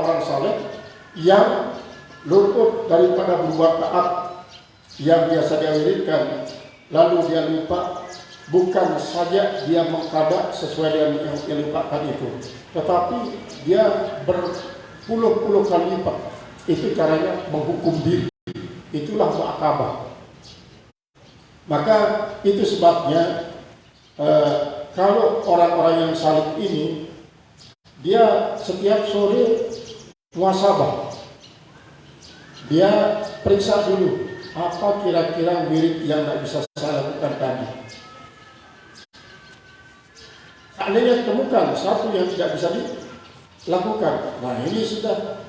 orang-orang saleh yang luput daripada berbuat taat yang biasa dia wiridkan, lalu dia lupa. Bukan saja dia mengkada sesuai dengan yang dia lupakan itu, tetapi dia berpuluh-puluh kali lipat. Itu caranya menghukum diri. Itulah mu'aqabah. Maka itu sebabnya kalau orang-orang yang saleh ini, dia setiap sore muhasabah. Dia periksa dulu apa kira-kira wirid yang tidak bisa saya lakukan tadi. Seandainya temukan satu yang tidak bisa dilakukan, nah ini sudah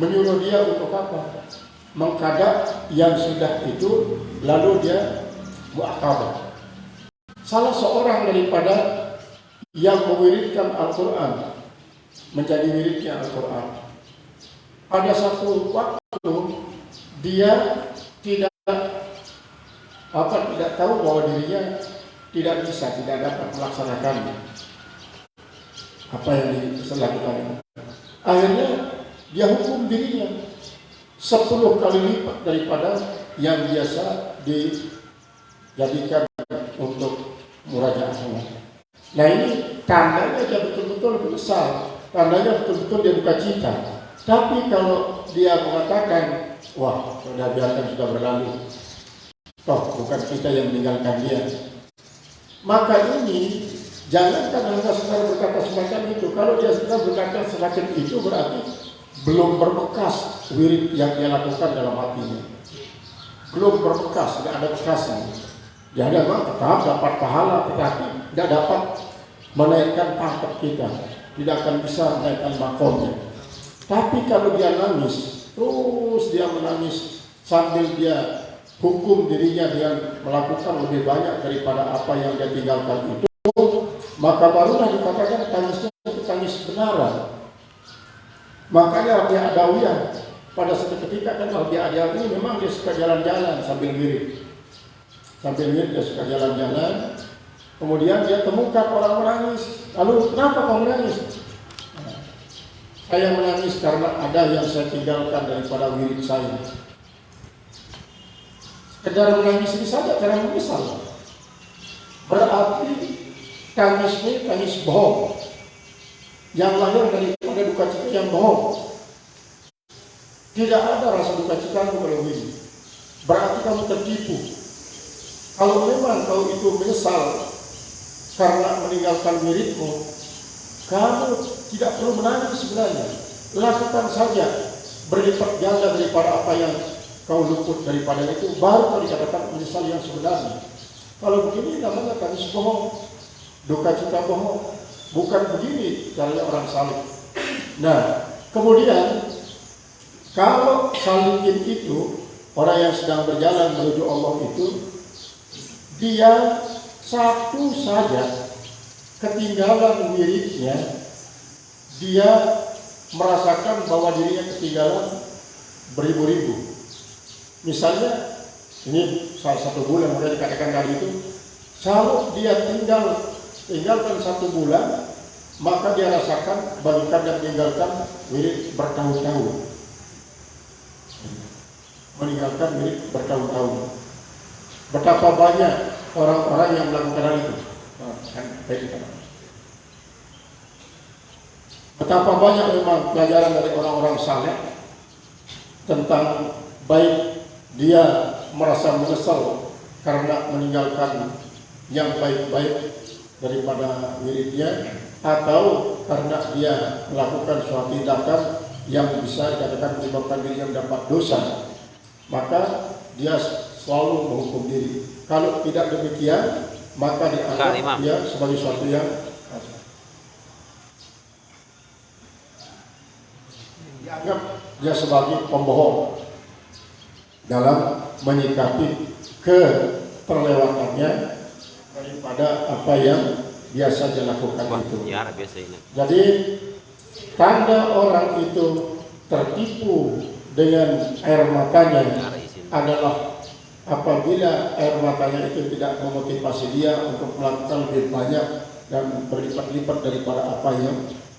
menyuruh dia untuk apa? Mengkada yang sudah itu, lalu dia mu'aqabah. Salah seorang daripada yang mewiridkan Al-Quran, menjadi wiridnya Al-Quran, pada satu waktu dia tidak tahu bahwa dirinya tidak bisa, tidak dapat melaksanakan apa yang dilakukan. Akhirnya dia hukum dirinya 10 kali lipat daripada yang biasa dijadikan untuk murajaah. Nah ini tandanya dia betul-betul menyesal, tandanya betul-betul dia duka cita. Tapi kalau dia mengatakan, wah sudah biarkan, sudah berlalu, toh bukan kita yang meninggalkan dia, maka ini jangankan hanya sekedar berkata semacam itu. Kalau dia sudah berkata semacam itu, berarti belum berbekas wirid yang dia lakukan dalam hatinya. Belum berbekas, tidak ada bekasnya. Dia memang tetap dapat pahala, tetapi tidak dapat menaikkan pangkat kita, tidak akan bisa menaikkan makomnya. Tapi kalau dia nangis, terus dia menangis sambil dia hukum dirinya dengan melakukan lebih banyak daripada apa yang dia tinggalkan itu, maka barulah dikatakan tangisnya itu tangis benaran. Makanya Rabi Adawiyah pada suatu ketika kan Rabi Adawiyah ini memang dia suka jalan-jalan sambil wirid. Sambil wirid dia suka jalan-jalan. Kemudian dia temukan orang menangis. Lalu kenapa kau menangis? Saya menangis karena ada yang saya tinggalkan daripada wirid saya. Sekedar menangis ini saja karena menyesal. Berarti tangis ini tangis bohong, yang lahir daripada duka cita yang bohong. Tidak ada rasa duka cita kalau ini. Berarti kamu tertipu. Kalau memang kau itu menyesal karena meninggalkan wiridmu, kamu tidak perlu menangis sebenarnya. Lakukan saja berlipat ganda daripada apa yang kau luput daripada itu, baru kau dikatakan menyesal yang sebenarnya. Kalau begini namanya tangis bohong, duka cita bohong. Bukan begini caranya orang saleh. Nah, kemudian kalau salikin itu, orang yang sedang berjalan menuju Allah itu, dia satu saja ketinggalan wiridnya, dia merasakan bahwa dirinya ketinggalan beribu-ribu. Misalnya, ini salah satu bulan sudah dikatakan tadi itu, kalau dia tinggalkan 1 bulan, maka dia rasakan bagikan yang meninggalkan wirid bertahun-tahun. Meninggalkan wirid bertahun-tahun. Betapa banyak orang-orang yang melakukan hal itu. Betapa banyak memang pelajaran dari orang-orang saleh tentang baik dia merasa menyesal karena meninggalkan yang baik-baik daripada wiridnya, atau karena dia melakukan suatu tindakan yang bisa dikatakan menyebabkan dirinya mendapat dosa, maka dia selalu menghukum diri. Kalau tidak demikian, maka dianggap dia sebagai suatu yang dianggap dia sebagai pembohong dalam menyikapi keterlewatannya daripada apa yang biasa dilakukan itu. Jadi tanda orang itu tertipu dengan air matanya adalah apabila air matanya itu tidak memotivasi dia untuk melakukan lebih banyak dan berlipat-lipat daripada apa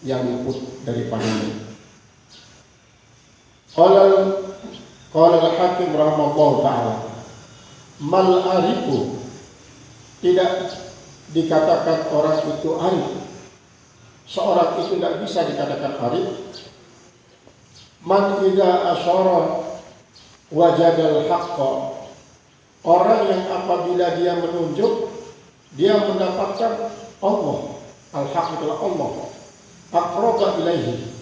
yang luput daripadanya. Qala al-Hakim rahimahullah ta'ala, mal arifu, tidak dikatakan orang itu arif. Seorang itu tidak bisa dikatakan arif. Man idza asyara wajadal haqqa, orang yang apabila dia menunjuk, dia mendapatkan Allah. Al-haq adalah Allah. Aqraba ilaihi,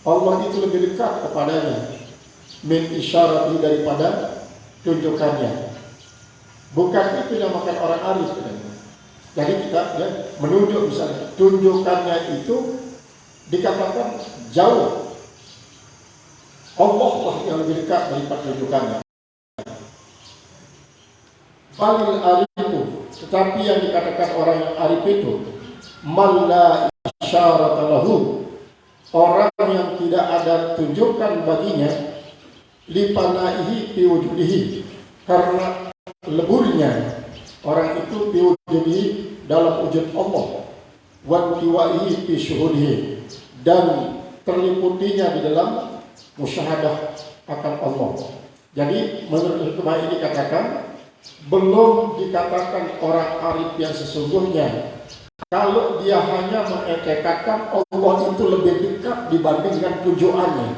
Allah itu lebih dekat kepadanya. Min isyarati, daripada tunjukannya. Bukan itu yang makan orang arif. Jadi kita menunjuk, misalnya tunjukannya itu dikatakan jauh. Allah lah yang lebih dekat daripada tunjukannya. Balil arifu, tetapi yang dikatakan orang yang arif itu man la isyarata lahu, orang yang tidak ada tunjukan baginya, lipanaihi fi wujudihi, karena leburnya orang itu fi wujudihi, dalam wujud Allah, wa tiwaihi fi syuhudihi, dan terliputinya di dalam musyahadah akan Allah. Jadi menurut hikmah ini katakan, belum dikatakan orang arif yang sesungguhnya kalau dia hanya mengetekatkan Allah itu lebih dekat dibandingkan tujuannya.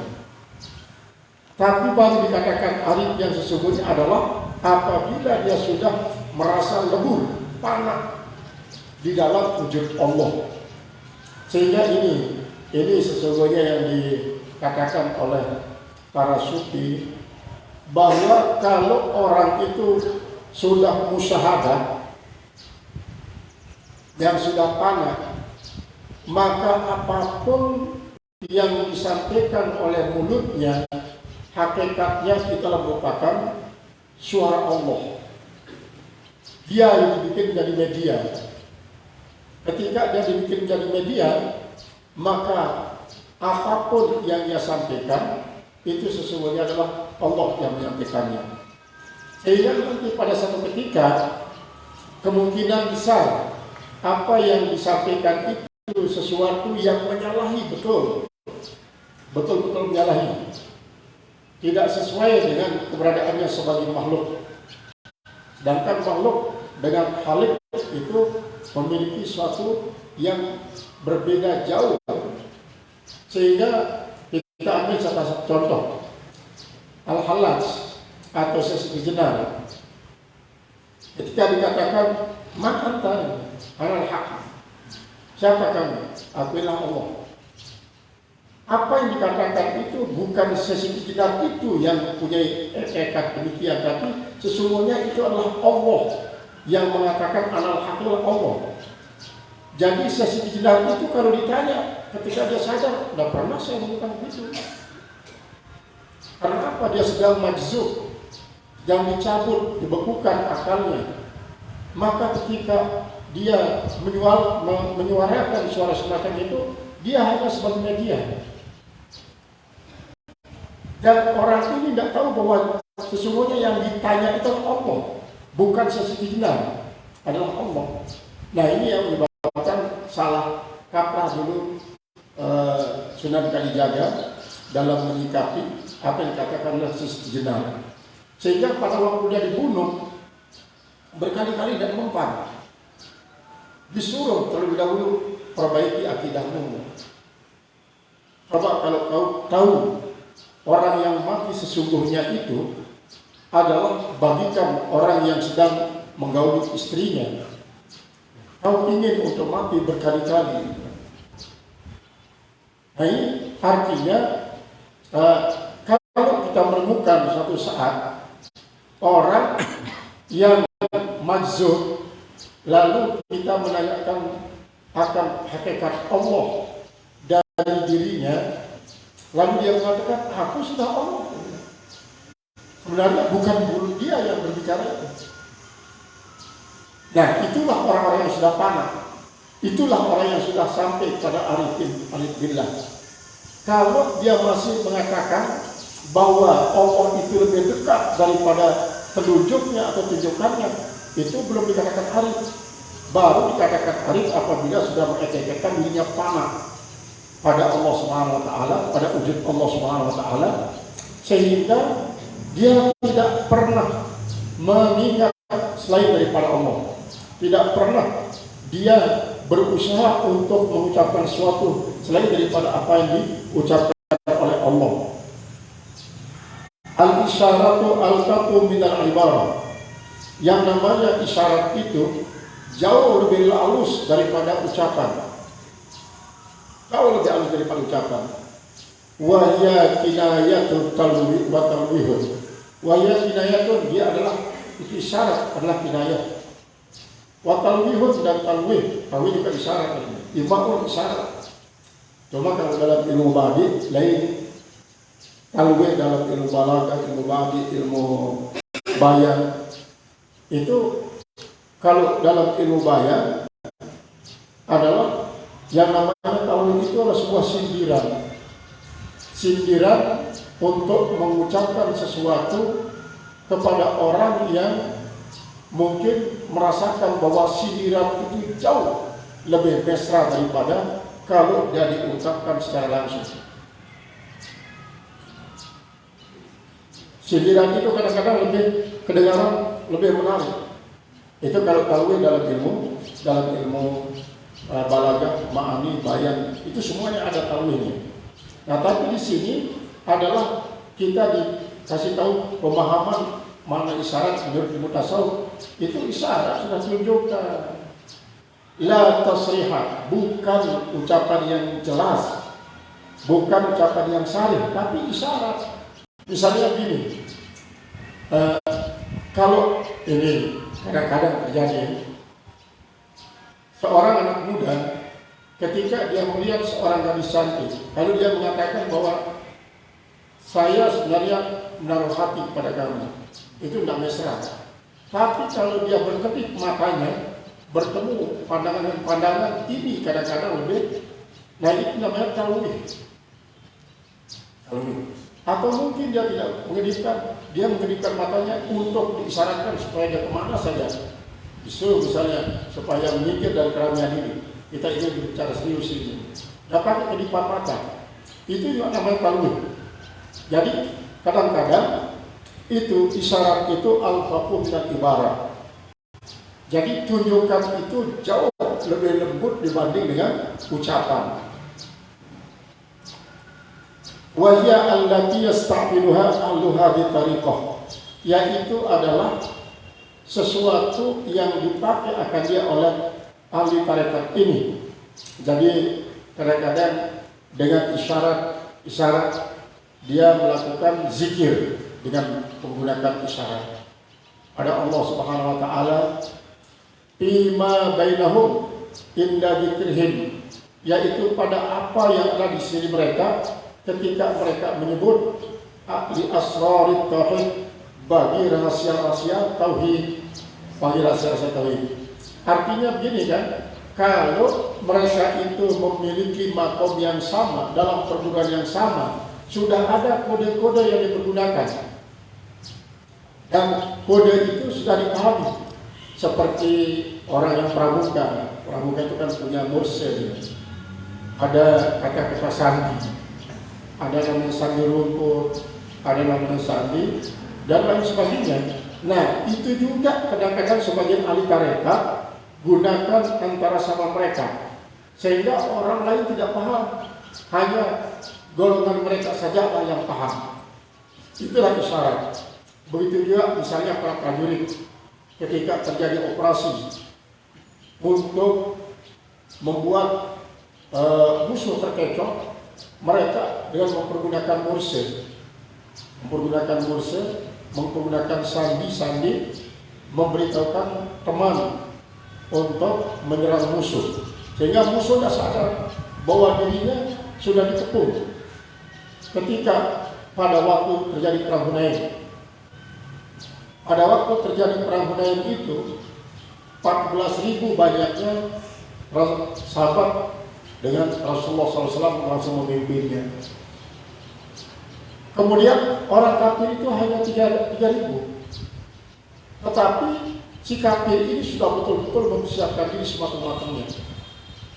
Tapi baru dikatakan arif yang sesungguhnya adalah apabila dia sudah merasa lebur, panas di dalam wujud Allah. Sehingga ini sesungguhnya yang dikatakan oleh para sufi, bahwa kalau orang itu sudah musyahadah, yang sudah panas, maka apapun yang disampaikan oleh mulutnya, hakikatnya kita merupakan suara Allah. Dia yang dibikin jadi media. Ketika dia dibikin jadi media, maka apapun yang dia sampaikan itu sesungguhnya adalah Allah yang menyampaikannya. Sehingga nanti pada satu ketika kemungkinan besar apa yang disampaikan itu sesuatu yang menyalahi betul-betul menyalahi, tidak sesuai dengan keberadaannya sebagai makhluk. Sedangkan makhluk dengan Khalik itu memiliki sesuatu yang berbeda jauh. Sehingga kita ambil satu contoh, Al-Hallaj atau sesi jenar. Ketika dikatakan man anta anal haq, siapa kamu? Akulah Allah. Apa yang dikatakan itu bukan sesi jenar itu yang punya etikat demikian, tapi sesungguhnya itu adalah Allah yang mengatakan anal haq adalah Allah. Jadi sesi jenar itu kalau ditanya ketika dia sadar, tidak pernah saya melakukan begitu. Karena apa? Dia sedang majzub, yang dicabut, dibekukan akalnya. Maka ketika dia menyuarakan suara semacam itu, dia hanya sebagai media. Dan orang ini tidak tahu bahwa sesungguhnya yang ditanya itu adalah Allah, bukan sesuatu jenar, adalah Allah. Nah, ini yang menyebabkan salah kaprah dulu Sunan Kalijaga dalam menyikapi apa yang dikatakan oleh jenar. Sehingga pada waktu dia dibunuh berkali-kali dan mempan, disuruh terlebih dahulu perbaiki akidahmu. Coba kalau kau tahu orang yang mati sesungguhnya itu adalah bagikan orang yang sedang menggauli istrinya, kau ingin untuk mati berkali-kali. Nah, ini artinya kalau kita menemukan suatu saat orang yang majzub, lalu kita menanyakan akan hakikat Allah dari dirinya, lalu dia mengatakan aku sudah Allah. Sebenarnya bukan mulut dia yang berbicara. Nah, itulah orang-orang yang sudah panah. Itulah orang yang sudah sampai pada arif billah. Kalau dia masih mengatakan bahwa Allah itu lebih dekat daripada telunjuknya atau tunjukannya, itu belum dikatakan arif. Baru dikatakan arif apabila sudah mengetekkan dirinya panah pada Allah Subhanahu wa taala, pada wujud Allah Subhanahu wa taala, sehingga dia tidak pernah mengingat selain daripada Allah. Tidak pernah dia berusaha untuk mengucapkan sesuatu selain daripada apa yang diucapkan oleh Allah. Al-isyaratu al-qatu minal ibarah. Yang namanya isyarat itu jauh lebih halus daripada ucapan. Jauh lebih halus daripada ucapan. Wahya kinayatun talwi wa talwihun. Wahya kinayatun, dia adalah itu isyarat, adalah kinayat. Wa talwihun dan talwih, talwih juga isyarat. Imam isyarat. Cuma kalau dalam ilmu badi lain. Talwih dalam ilmu balaghah, ilmu badi, ilmu bayan. Itu kalau dalam ilmu bayan adalah yang namanya talwih itu adalah sebuah sindiran. Sindiran untuk mengucapkan sesuatu kepada orang yang mungkin merasakan bahwa sindiran itu jauh lebih mesra daripada kalau dia diungkapkan secara langsung. Sindiran itu kadang-kadang lebih kedengaran, lebih menarik. Itu kalau talwih dalam ilmu balaghah, ma'ani, bayan, itu semuanya ada talwihnya. Nah, tapi di sini adalah kita dikasih tahu pemahaman mana isyarat menurut ilmu tasawuf. Itu isyarat sudah tunjukkan. La tasriha, bukan ucapan yang jelas, bukan ucapan yang sharih, tapi isyarat. Misalnya begini, kalau ini kadang-kadang terjadi, seorang anak muda ketika dia melihat seorang gadis cantik, lalu dia mengatakan bahwa saya sebenarnya menaruh hati kepada kamu, itu tidak mesra. Tapi kalau dia berkedip matanya, bertemu pandangan dengan pandangan, ini kadang-kadang lebih, nah itu namanya talwih. Atau mungkin dia tidak mengedipkan, dia mengedipkan matanya untuk diisyaratkan supaya dia kemana saja. Disuruh misalnya supaya menyingkir dari keramaian ini. Kita ingin berbicara serius ini. Dapat kedipan mata. Itu juga namanya talwih. Jadi kadang-kadang itu isyarat itu al-faqum dan ibarat. Jadi tunjukkan itu jauh lebih lembut dibanding dengan ucapan. Wa hiya allati yasta'miluha ahluha bi tariqah. Yaitu adalah sesuatu yang dipakai akan dia oleh ahli tarekat ini. Jadi kadang-kadang dengan isyarat dia melakukan zikir dengan menggunakan isyarat. Ada Allah Subhanahu wa taala fima bainahum inda dzikrihim, yaitu pada apa yang ada di sisi mereka ketika mereka menyebut li asrarit tauhid, bagi rahasia-rahasia tauhid, bagi rahasia-rahasia tauhid. Artinya begini kan, kalau mereka itu memiliki makom yang sama, dalam perguruan yang sama, sudah ada kode-kode yang dipergunakan. Dan kode itu sudah dipahami. Seperti orang yang pramuka. Pramuka itu kan punya mursyid. Ada kata-kata sandi. Ada namanya sandi rumput, ada namanya sandi, dan lain sebagainya. Nah, itu juga kadang-kadang sebagian ahli tarekat gunakan antara sama mereka, sehingga orang lain tidak paham, hanya golongan mereka saja yang paham. Itulah isyarat. Begitu juga misalnya para prajurit ketika terjadi operasi untuk membuat musuh terkecoh, mereka dengan mempergunakan mursyid, menggunakan sandi-sandi, memberitahukan teman untuk menyerang musuh, sehingga musuh tidak sadar bahwa dirinya sudah dikepung. Ketika pada waktu terjadi perang Hunain, itu 14.000 banyaknya sahabat dengan Rasulullah SAW langsung memimpinnya. Kemudian orang kafir itu hanya 3.000. Tetapi si kafir ini sudah betul-betul mempersiapkan diri sematang-matangnya.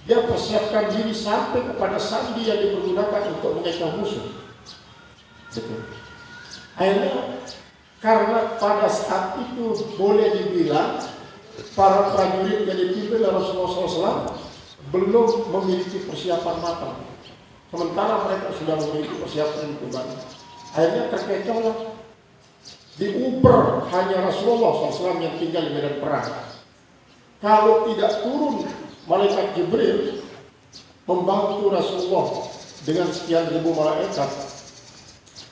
Dia persiapkan diri sampai kepada sandi yang dipergunakan untuk mengecoh musuh. Betul. Akhirnya karena pada saat itu boleh dibilang para prajurit yang dipimpin oleh Rasulullah SAW belum memiliki persiapan matang. Sementara mereka sudah memiliki persiapan itu banyak. Akhirnya terkecoh, diuber hanya Rasulullah SAW yang tinggal di medan perang. Kalau tidak turun malaikat Jibril membantu Rasulullah dengan sekian ribu malaikat,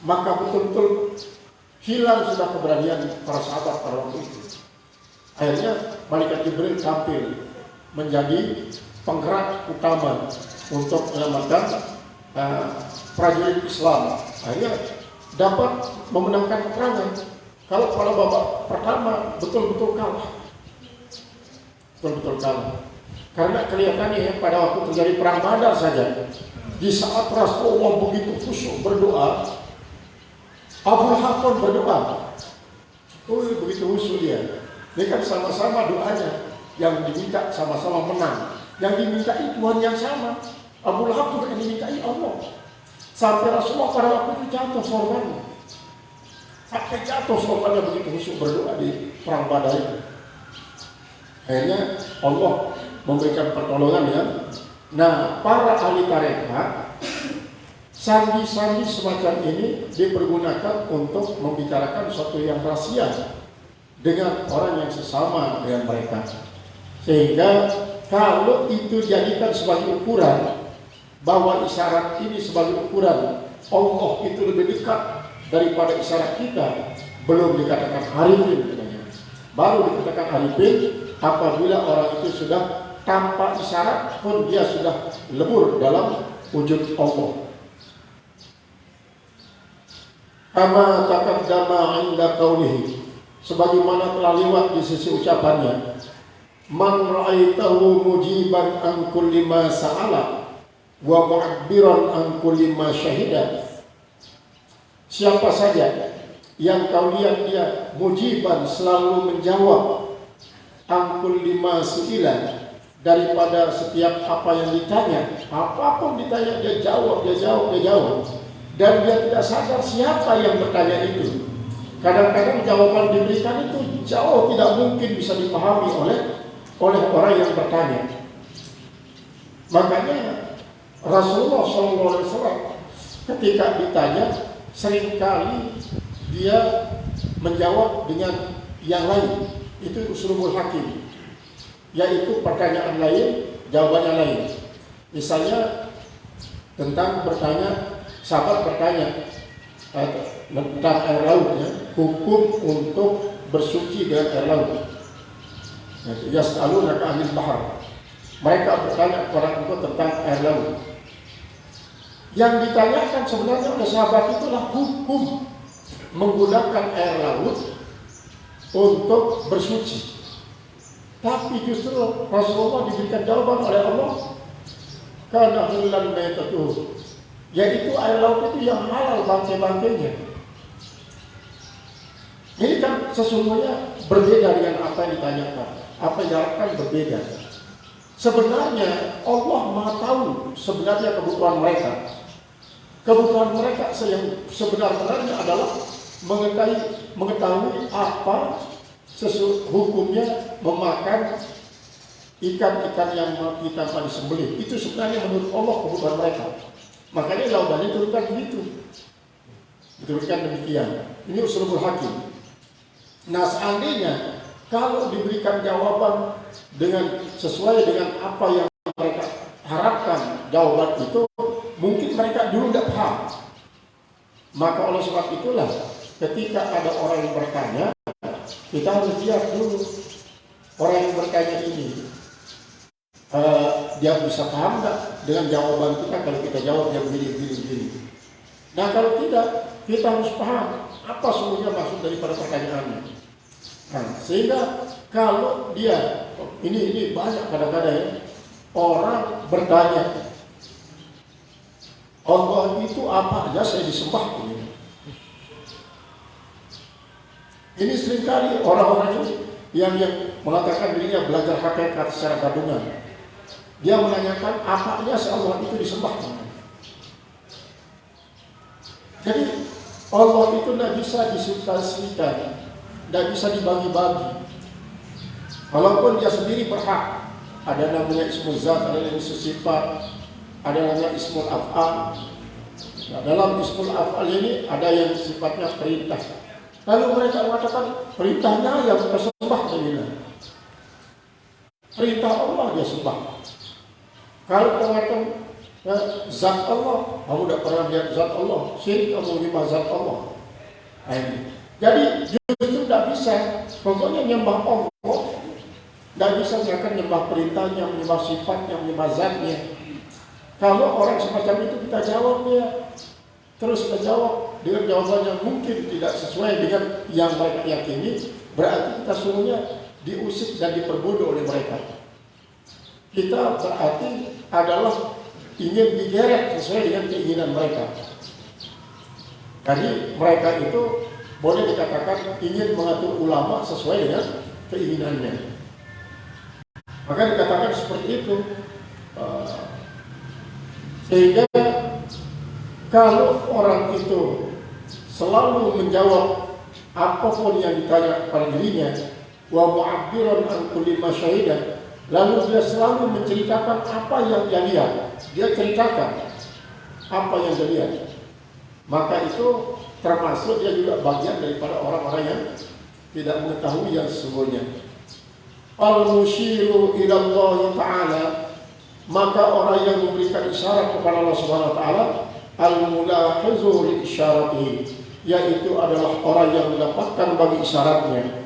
maka betul-betul hilang sudah keberanian para sahabat pada waktu itu. Akhirnya malaikat Jibril tampil menjadi penggerak utama untuk menyelamatkan prajurit Islam. Akhirnya dapat memenangkan peperangan. Kalau pada babak pertama betul-betul kalah. Betul-betul kalah. Karena kelihatannya pada waktu terjadi perang Badar saja, di saat Rasulullah begitu khusyuk berdoa, Abu Lahab pun berdoa. Begitu khusyuk dia. Dia kan sama-sama doanya, yang diminta sama-sama menang. Yang dimintai Tuhan yang sama. Abu Lahab juga yang dimintai Allah. Sampai Rasulullah pada waktu itu jatuh sorbannya. Sampai jatuh sorbannya begitu khusyuk berdoa di perang Badar itu. Akhirnya Allah memberikan pertolongan ya. Nah, para ahli tarekat, sandi-sandi semacam ini dipergunakan untuk membicarakan sesuatu yang rahasia dengan orang yang sesama dengan mereka. Sehingga kalau itu dijadikan sebagai ukuran, bahwa isyarat ini sebagai ukuran Allah itu lebih dekat daripada isyarat kita, belum dikatakan arifin. Baru dikatakan arifin apabila orang itu sudah tanpa isyarat pun dia sudah lebur dalam wujud Allah. Kama taqaddama 'inda qawlihi, sebagaimana telah lewat di sisi ucapannya, man ra'aitahu mujiban an kulli ma sa'ala wa mu'abbiran an kulli ma syahida. Siapa saja yang kau lihat dia mujiban, selalu menjawab, an kulli ma su'ila, daripada setiap apa yang ditanya, apapun ditanya dia jawab, dan dia tidak sadar siapa yang bertanya itu. Kadang-kadang jawaban diberikan itu jauh tidak mungkin bisa dipahami oleh orang yang bertanya. Makanya Rasulullah SAW ketika ditanya seringkali dia menjawab dengan yang lain. Itu usulul hakim, yaitu pertanyaan lain, jawabannya lain. Misalnya tentang bertanya, sahabat bertanya tentang air laut ya, hukum untuk bersuci dengan air laut. Yas'alunaka 'anil bahr. Mereka bertanya kepada engkau tentang air laut. Yang ditanyakan sebenarnya oleh sahabat itulah hukum menggunakan air laut untuk bersuci. Tapi justru Rasulullah diberikan jawaban oleh Allah, kana halal maitatuh, yaitu air laut itu yang halal bangkai-bangkainya. Ini kan sesungguhnya berbeda dengan apa yang ditanyakan. Apa yang diharapkan berbeda. Sebenarnya Allah Maha tahu sebenarnya kebutuhan mereka. Kebutuhan mereka yang sebenarnya adalah mengetahui apa hukumnya memakan ikan-ikan yang mati tanpa disembelih. Itu sebenarnya menurut Allah kebutuhan mereka. Makanya jawabannya diturunkan begitu. Diturunkan demikian. Ini usulul hakim. Nah, seandainya kalau diberikan jawaban dengan sesuai dengan apa yang mereka harapkan jawaban itu, mungkin mereka dulu tidak paham. Maka oleh sebab itulah ketika ada orang yang bertanya, kita harus lihat dulu orang yang bertanya ini dia bisa paham nggak dengan jawaban kita kalau kita jawab dia begini. Nah kalau tidak, kita harus paham apa sebenarnya maksud daripada pertanyaannya. Nah, sehingga kalau dia ini banyak kadang-kadang ya, orang bertanya, Allah itu apa aja saya disembah ini. Ini seringkali orang-orang ini yang mengatakan dirinya belajar hakikat secara gadungan. Dia menanyakan apa aja Allah itu disembah. Jadi Allah itu tidak bisa disubstansikan, tidak bisa dibagi-bagi. Walaupun dia sendiri berhak, ada namanya ismul zat, ada namanya sifat, ada namanya ismul af'al. Nah, dalam ismul af'al ini ada yang sifatnya perintah. Lalu mereka mengatakan perintahnya yang kita sembah saja. Perintah Allah dia sembah. Kalau mengatakan zat Allah, kamu tidak pernah lihat zat Allah, syirik kamu menyembah zat Allah. Nah, ini. Jadi justru tidak bisa, pokoknya nyembah Allah, tidak bisa mereka nyembah perintahnya, menyembah sifatnya, menyembah zatnya. Kalau orang semacam itu kita jawab dia, terus kita jawab dengan jawaban yang mungkin tidak sesuai dengan yang mereka yakini, berarti kita suruhnya diusik dan diperbodoh oleh mereka. Kita berarti adalah ingin digeret sesuai dengan keinginan mereka. Jadi mereka itu boleh dikatakan ingin mengatur ulama sesuai dengan keinginannya. Maka dikatakan seperti itu. Sehingga kalau orang itu selalu menjawab apapun yang ditanya kepada dirinya, wa mu'abbiran an kulli ma syahida, lalu dia selalu menceritakan apa yang dia lihat. Dia ceritakan apa yang dia lihat. Maka itu termasuk dia juga bagian daripada orang-orang yang tidak mengetahui yang sesungguhnya. Al-musyiru ila Allah Ta'ala, maka orang yang memberikan isyarat kepada Allah Subhanahu Wa Ta'ala, al-mulahizu li isyaratihi, yaitu adalah orang yang mendapatkan bagi isyaratnya.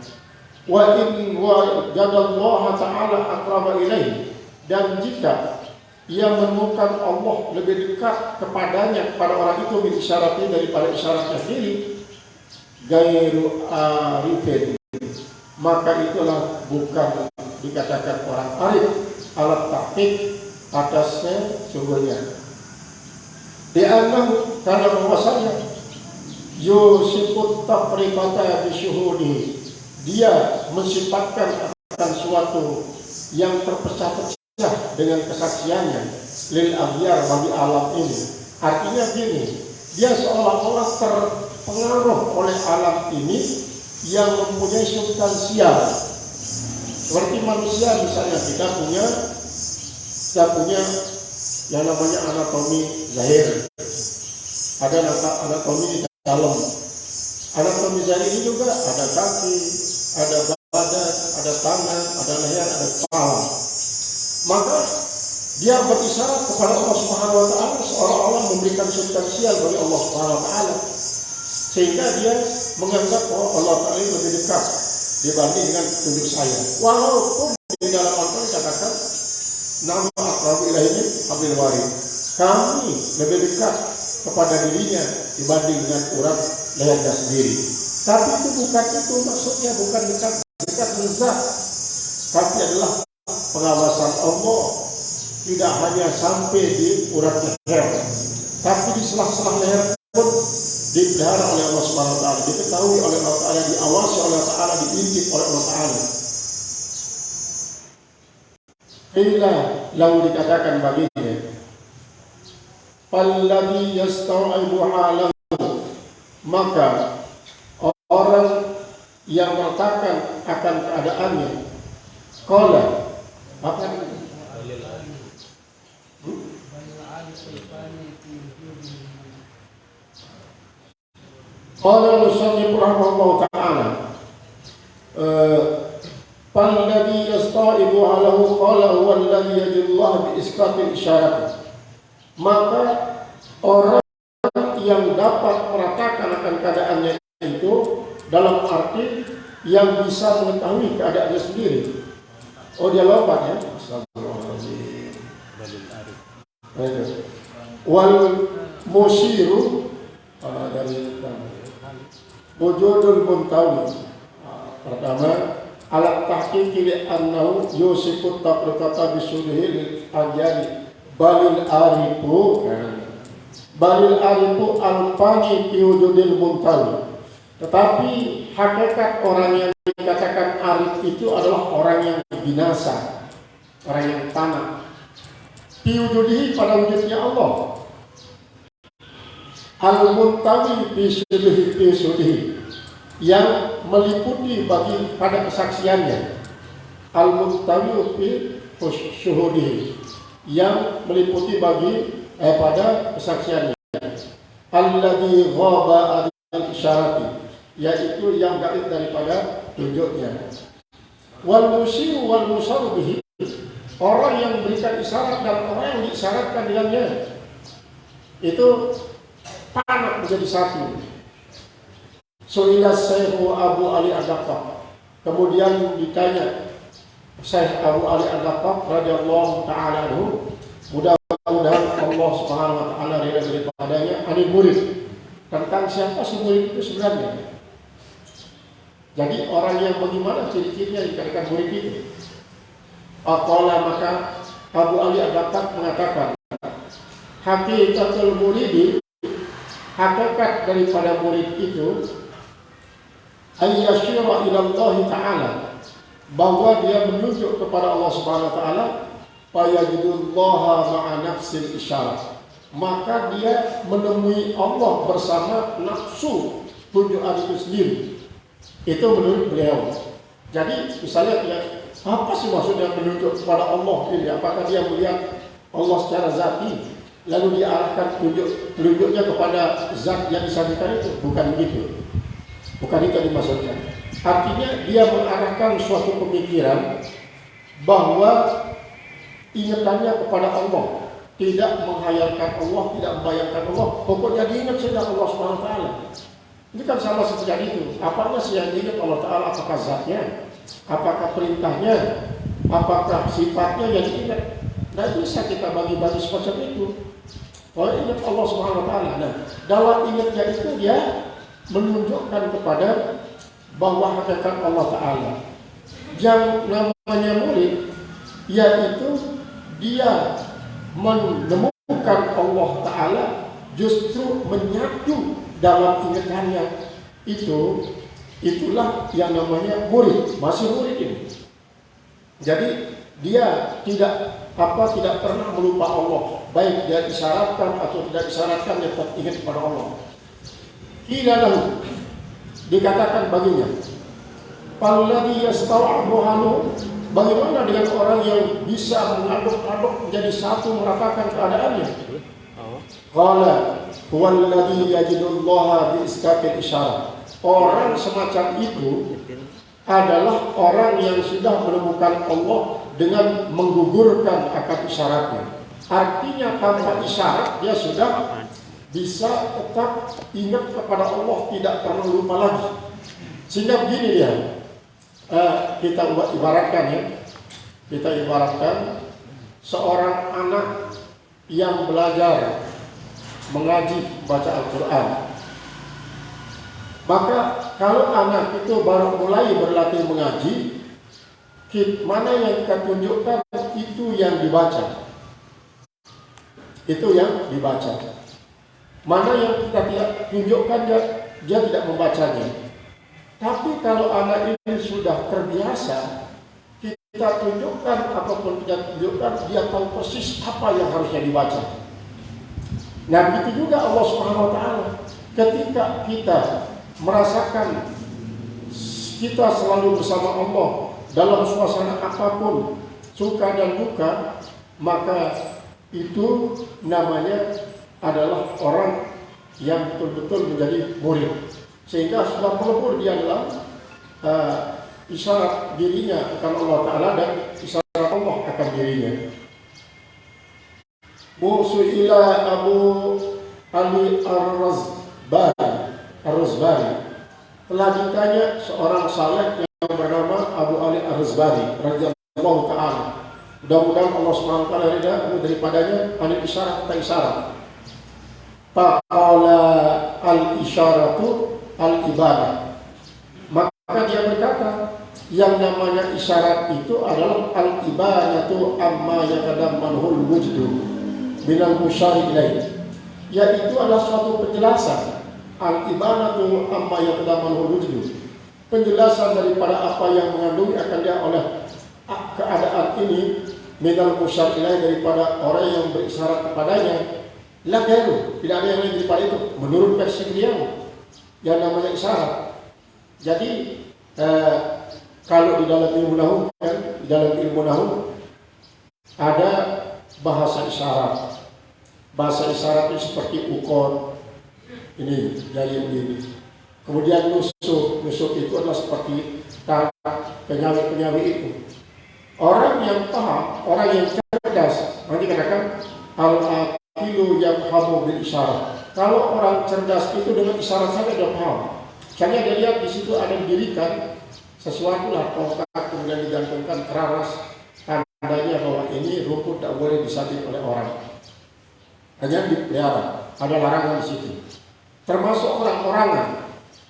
Wa in wajadallaha ta'ala aqraba ilaihi, dan jika ia menemukan Allah lebih dekat kepadanya, kepada orang itu min isyaratihi, daripada isyaratnya sendiri, gairu arifin, maka itulah bukan dikatakan orang arif, alat tahqiq, atasnya sungguhnya. Di'annahu, karena bahwasanya yusifut tafriqata bisyuhudi, dia mensifatkan akan suatu yang terpecah-pecah dengan kesaksiannya, lil aghyar, bagi alam ini. Artinya gini, dia seolah-olah terpengaruh oleh alam ini yang mempunyai substansial. Seperti manusia misalnya, kita punya yang namanya anatomi zahir, ada anatomi di dalam. Anatomi zahir ini juga ada kaki, ada badan, ada tangan, ada leher, ada kepala. Maka dia berisyarat kepada Allah Subhanahu Wa Taala seolah-olah memberikan substansial bagi Allah Subhanahu Wa Taala, sehingga dia menganggap bahwa Allah Taala lebih dekat dibanding dengan tunjuk saya. Walaupun di dalam Al-Quran dikatakan nama aqrabu ilaihi hablil warid, kami lebih dekat kepada dirinya dibanding dengan urat lehernya sendiri. Tapi itu bukan itu maksudnya, bukan dekat zat, tapi adalah pengawasan Allah. Tidak hanya sampai di urat leher, tapi di selang-selang leher pun dipelihara oleh Allah Subhanahu Wa Taala, diketahui oleh Allah Taala, diawasi oleh Allah Taala, diintip oleh Allah Taala. Illa lalu dikatakan baginya, alladzi yastau'ibu halahu, maka orang yang mengatakan akan keadaannya, qala, apa qala musannif rahimahullah ta'ala, falladzi yastaibu alahu qala huwa alladzi yadullah bi isqatil isyarat, maka orang yang dapat meratakan akan keadaannya itu dalam arti yang bisa mengetahui keadaannya sendiri. Oh, dia lompat ya. Wal musyiru dari wujudul muntawi. Pertama, alat tahqiqi li annahu yusifut tafriqata bisudihi al-ajari balil arifu al-fani fi wujudil muntawi. Tetapi hakikat orang yang dikatakan arif itu adalah orang yang binasa, orang yang tamat. Fi wujudihi, pada wujudnya Allah. al-muntawi fi sudhi, yang meliputi bagi pada kesaksiannya. Al-muntawi fi syuhudi, yang meliputi bagi pada kesaksiannya. Alladhi ghaba al-isyarati, yaitu yang gaib daripada tunjuknya. Wal musyiru wal musyaru bihi, orang yang berikan isyarat dan orang yang diisyaratkan dengannya itu panak menjadi satu. Su'ila Syekhu Abu Ali Ad-Daqqaq, kemudian ditanya Syekh Abu Ali Ad-Daqqaq radhiyallahu ta'ala anhu, mudah-mudahan Allah Subhanahu wa taala ridha daripadanya, anil murid, tentang siapa si murid itu sebenarnya. Jadi orang yang bagaimana ciri-cirinya dikatakan murid itu. Aqala, maka Abu Ali Ad-Daqqaq mengatakan, hakikatul muridi, hakikat daripada murid itu, ayyasyira ila Allah Ta'ala, bahwa dia menunjuk kepada Allah Subhanahu wa taala, fayajidullaha ma'a nafsil isyarat, maka dia menemui Allah bersama nafsu tunjukan itu sendiri. Itu menurut beliau. Jadi misalnya dia, apa sih maksudnya menunjuk kepada Allah ini? Apakah dia melihat Allah secara zati lalu dia arahkan tunjuknya kepada zat yang disampaikan itu? Bukan begitu. Bukan itu yang dimaksudkan. Artinya dia mengarahkan suatu pemikiran bahwa ingatannya kepada Allah, tidak menghayalkan Allah, tidak membayangkan Allah, pokoknya diingat saja Allah Subhanahu wa taala. Ini kan sama seperti itu. Apakah sih yang diingat Allah Ta'ala? Apakah zatnya? Apakah perintahnya? Apakah sifatnya yang diingat? Tidak bisa kita bagi-bagi semacam itu. Kalau ingat Allah Subhanahu wa taala, nah, dalam ingatnya itu dia menunjukkan kepada bahwa hakikat Allah Ta'ala. Yang namanya murid, yaitu dia menemukan Allah Ta'ala justru menyatu dalam ingatannya. Itulah yang namanya murid, masih murid ini. Jadi dia tidak pernah melupa Allah, baik dia isyaratkan atau tidak isyaratkan, dia tetap ingat kepada Allah. Qila lahu, dikatakan baginya, falladhi yastaw'abuhu, bagaimana dengan orang yang bisa mengaduk-aduk menjadi satu, meratakan keadaannya? Qala huwallazi yajidullaha bi iskatil isyarat. Orang semacam itu adalah orang yang sudah menemukan Allah dengan menggugurkan akad isyaratnya. Artinya tanpa isyarat dia sudah bisa tetap ingat kepada Allah, tidak pernah lupa lagi. Sehingga begini dia, kita ibaratkan ya, kita ibaratkan seorang anak yang belajar mengaji, baca Al-Quran. Maka kalau anak itu baru mulai berlatih mengaji, mana yang kita tunjukkan itu yang dibaca. Itu yang dibaca. Mana yang kita tidak tunjukkan dia tidak membacanya. Tapi kalau anak ini sudah terbiasa, kita tunjukkan apapun kita tunjukkan, dia tahu persis apa yang harusnya dibaca. Nah begitu juga Allah Subhanahu wa taala. Ketika kita merasakan kita selalu bersama Allah dalam suasana apapun, suka dan duka, maka itu namanya adalah orang yang betul-betul menjadi murid. Sehingga sudah melebur dia dalam isyarat dirinya akan Allah Ta'ala dan isyarat Allah akan dirinya. Musu'ila Abu Ali Ar-Razbari, telah ditanya seorang saleh yang bernama Abu Ali Ar-Razbari radhiyallahu ta'ala, mudah-mudahan Allah Subhanahu wa taala ridha daripadanya, anil isyarat ta isyarat. Faqala al-isyaratu al-ibadah, maka dia berkata yang namanya isyarat itu adalah al-ibadatu amma yatadammanuhul wujdu minal musyari ilaih, yaitu adalah suatu penjelasan. Al-ibadatu amma yatadammanuhul wujdu, penjelasan daripada apa yang mengandungi akan dia oleh keadaan ini, minal musyari ilaih, daripada orang yang berisyarat kepadanya, La ghairu, tidak ada yang lain daripada itu. Menurut versi beliau yang namanya isyarat. Jadi kalau di dalam ilmu nahwu kan, di dalam ilmu nahwu ada bahasa isyarat. Bahasa isyarat itu seperti ukon, ini jari ini. Kemudian nusuk itu adalah seperti penyawi itu. Orang yang paham, orang yang cerdas, nanti katakan al-aqilu yafhamu bil isyarat. Kalau orang cerdas itu dengan isyarat saja dia paham. Misalnya dia lihat di situ ada didirikan sesuatu lah, tongkat kemudian digantungkan keraras, tandanya bahwa ini rumput tak boleh disakiti oleh orang. Hanya dipelihara, ada larangan di situ. Termasuk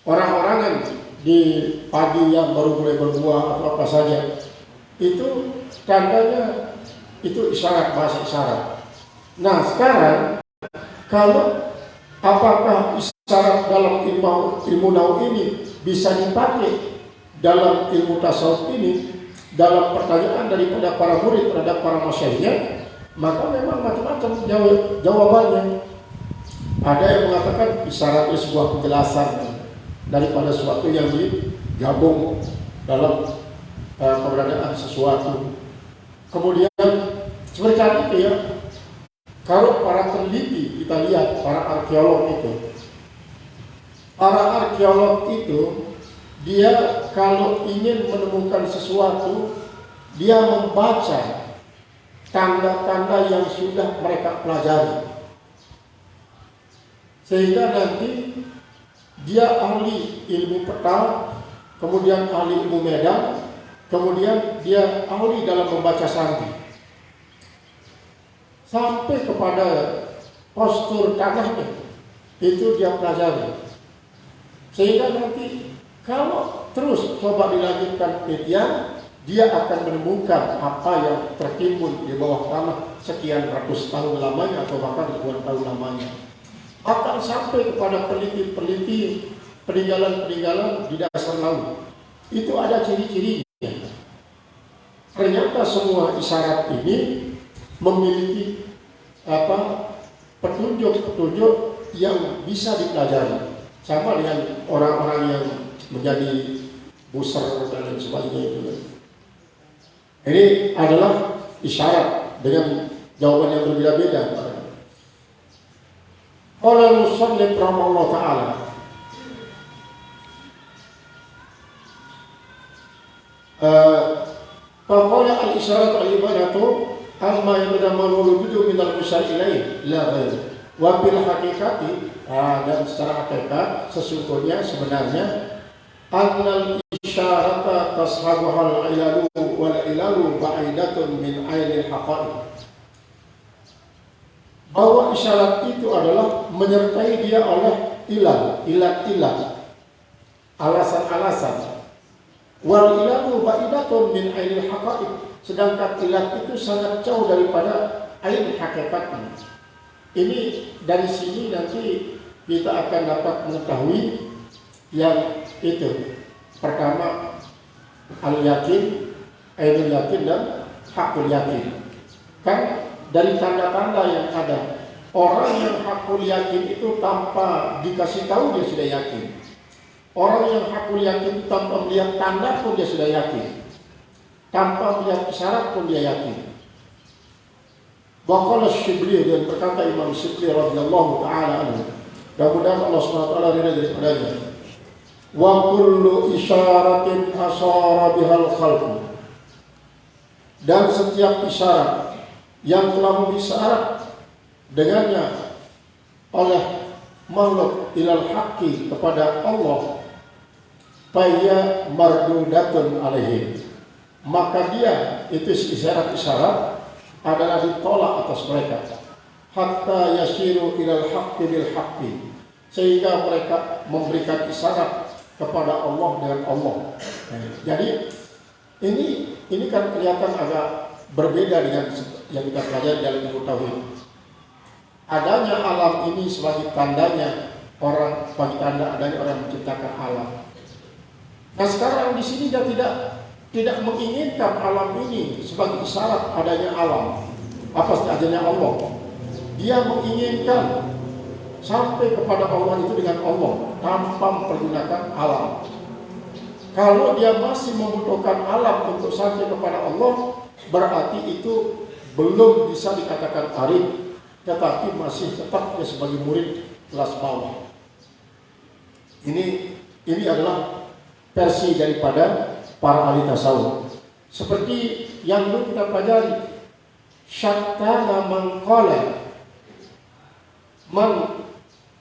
orang-orangan di padi yang baru mulai berbuah atau apa saja, itu tandanya itu isyarat, bahasa isyarat. Nah sekarang kalau apakah isyarat dalam ilmu nahwu ini bisa dipakai dalam ilmu tasawuf ini, dalam pertanyaan daripada para murid terhadap para masyayikhnya, maka memang macam-macam jawabannya. Ada yang mengatakan isyarat itu sebuah penjelasan daripada sesuatu yang digabung dalam keberadaan sesuatu. Kemudian seperti itu ya, kalau para peneliti kita lihat, para arkeolog itu dia kalau ingin menemukan sesuatu, dia membaca tanda-tanda yang sudah mereka pelajari, sehingga nanti dia ahli ilmu peta, kemudian ahli ilmu medan, kemudian dia ahli dalam membaca sandi, sampai kepada postur tanahnya itu dia pelajari, sehingga nanti kalau terus coba dilanjutkan penelitian, dia akan menemukan apa yang tertimbun di bawah tanah sekian ratus tahun lamanya atau bahkan ribuan tahun lamanya. Akan sampai kepada peneliti-peneliti peninggalan-peninggalan di dasar laut. Itu ada ciri-cirinya. Ternyata semua isyarat ini memiliki petunjuk-petunjuk yang bisa dipelajari. Sama dengan orang-orang yang menjadi buser dan lain sebagainya itu. Ini adalah isyarat dengan jawaban yang berbeda-beda. Qala al-musannif rahimahullah ta'ala, faqala al-isyarat al-ibanatu amma yamdamu wujudu min al-musyar ilaih la ghair wa bil haqiqati, dan secara hakikat sesungguhnya sebenarnya annal isyarata tashabuhal ilalu wal ilalu ba'idatun min ainil haqa'iq, bahwa isyarat itu adalah menyertai dia oleh ilat, alasan-alasan. Wal ilalu ba'idatun min ainil haqa'iq, sedangkan ilat itu sangat jauh daripada ain hakikatnya. Ini dari sini nanti kita akan dapat mengetahui yang itu. Pertama, al-yakin, ainul yakin dan hakul yakin. Kan dari tanda-tanda yang ada, orang yang hakul yakin itu tanpa dikasih tahu dia sudah yakin. Orang yang hakul yakin itu tanpa melihat tanda pun dia sudah yakin. Tanpa melihat isyarat pun dia yakin. Waqala Syibli, dan berkata Imam Syibli radhiyallahu ta'ala anhu, mudah-mudahan Allah SWT ridha daripadanya, wa kullu isyaratin asyara bihal khalqu, dan setiap isyarat yang telah memberi syarat dengannya oleh makhluk ilal haqqi kepada Allah, faya mardudatun alaihim, maka dia itu isyarat-isyarat adalah ditolak atas mereka, hatta yasiru ilal haqqi bil haqqi, sehingga mereka memberikan isyarat kepada Allah dengan Allah. Jadi ini kan kelihatan agak berbeda dengan yang kita pelajari dalam ilmu tauhid. Adanya alam ini sebagai tandanya orang, bagi tanda adanya orang menciptakan alam. Nah sekarang di sini dia tidak menginginkan alam ini sebagai isyarat adanya alam, apa adanya Allah. dia menginginkan sampai kepada Allah itu dengan Allah tanpa mempergunakan alam. Kalau dia masih membutuhkan alam untuk sampai kepada Allah, berarti itu belum bisa dikatakan arif, tetapi masih tetap dia sebagai murid kelas bawah. Ini adalah versi daripada para ahli tasawuf. Seperti yang dulu kita pelajari, syattana man qala man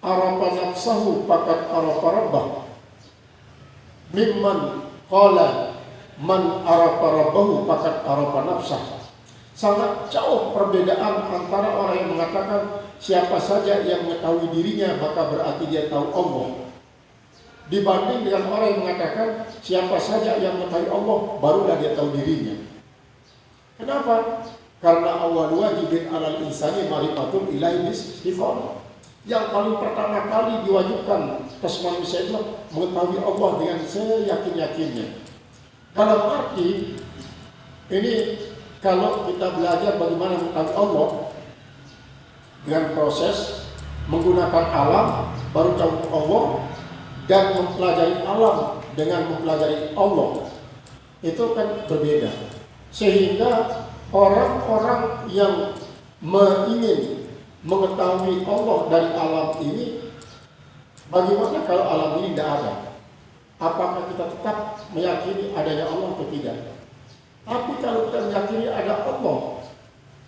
arafa nafsahu faqad arafa rabbah mimman qala man arafa rabbahu faqad arafa nafsah. Sangat jauh perbedaan antara orang yang mengatakan siapa saja yang mengetahui dirinya maka berarti dia tahu Allah, dibanding dengan orang yang mengatakan siapa saja yang mengetahui Allah barulah dia tahu dirinya. Kenapa? Karena awal wajibin alal insani marifatul ilahi istiqamah. Yang paling pertama kali diwajibkan atas manusia itu mengetahui Allah dengan seyakin-yakinnya. Dalam arti ini, kalau kita belajar bagaimana mengetahui Allah dengan proses menggunakan alam baru tahu Allah, dan mempelajari alam dengan mempelajari Allah, itu kan berbeda. Sehingga orang-orang yang ingin mengetahui Allah dari alam ini, bagaimana kalau alam ini tidak ada? Apakah kita tetap meyakini adanya Allah atau tidak? Tapi kalau kita meyakini ada Allah,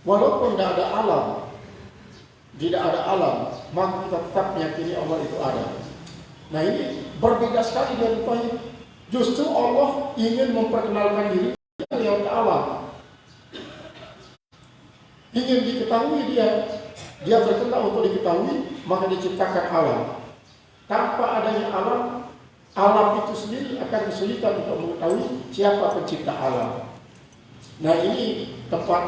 walaupun tidak ada alam, maka kita tetap meyakini Allah itu ada. Nah, ini berbeda sekali dari tauhid. Justru Allah ingin memperkenalkan diri lewat alam. Ingin diketahui dia berkenan untuk diketahui, maka diciptakan alam. Tanpa adanya alam itu sendiri akan kesulitan untuk mengetahui siapa pencipta alam. Nah, ini tempat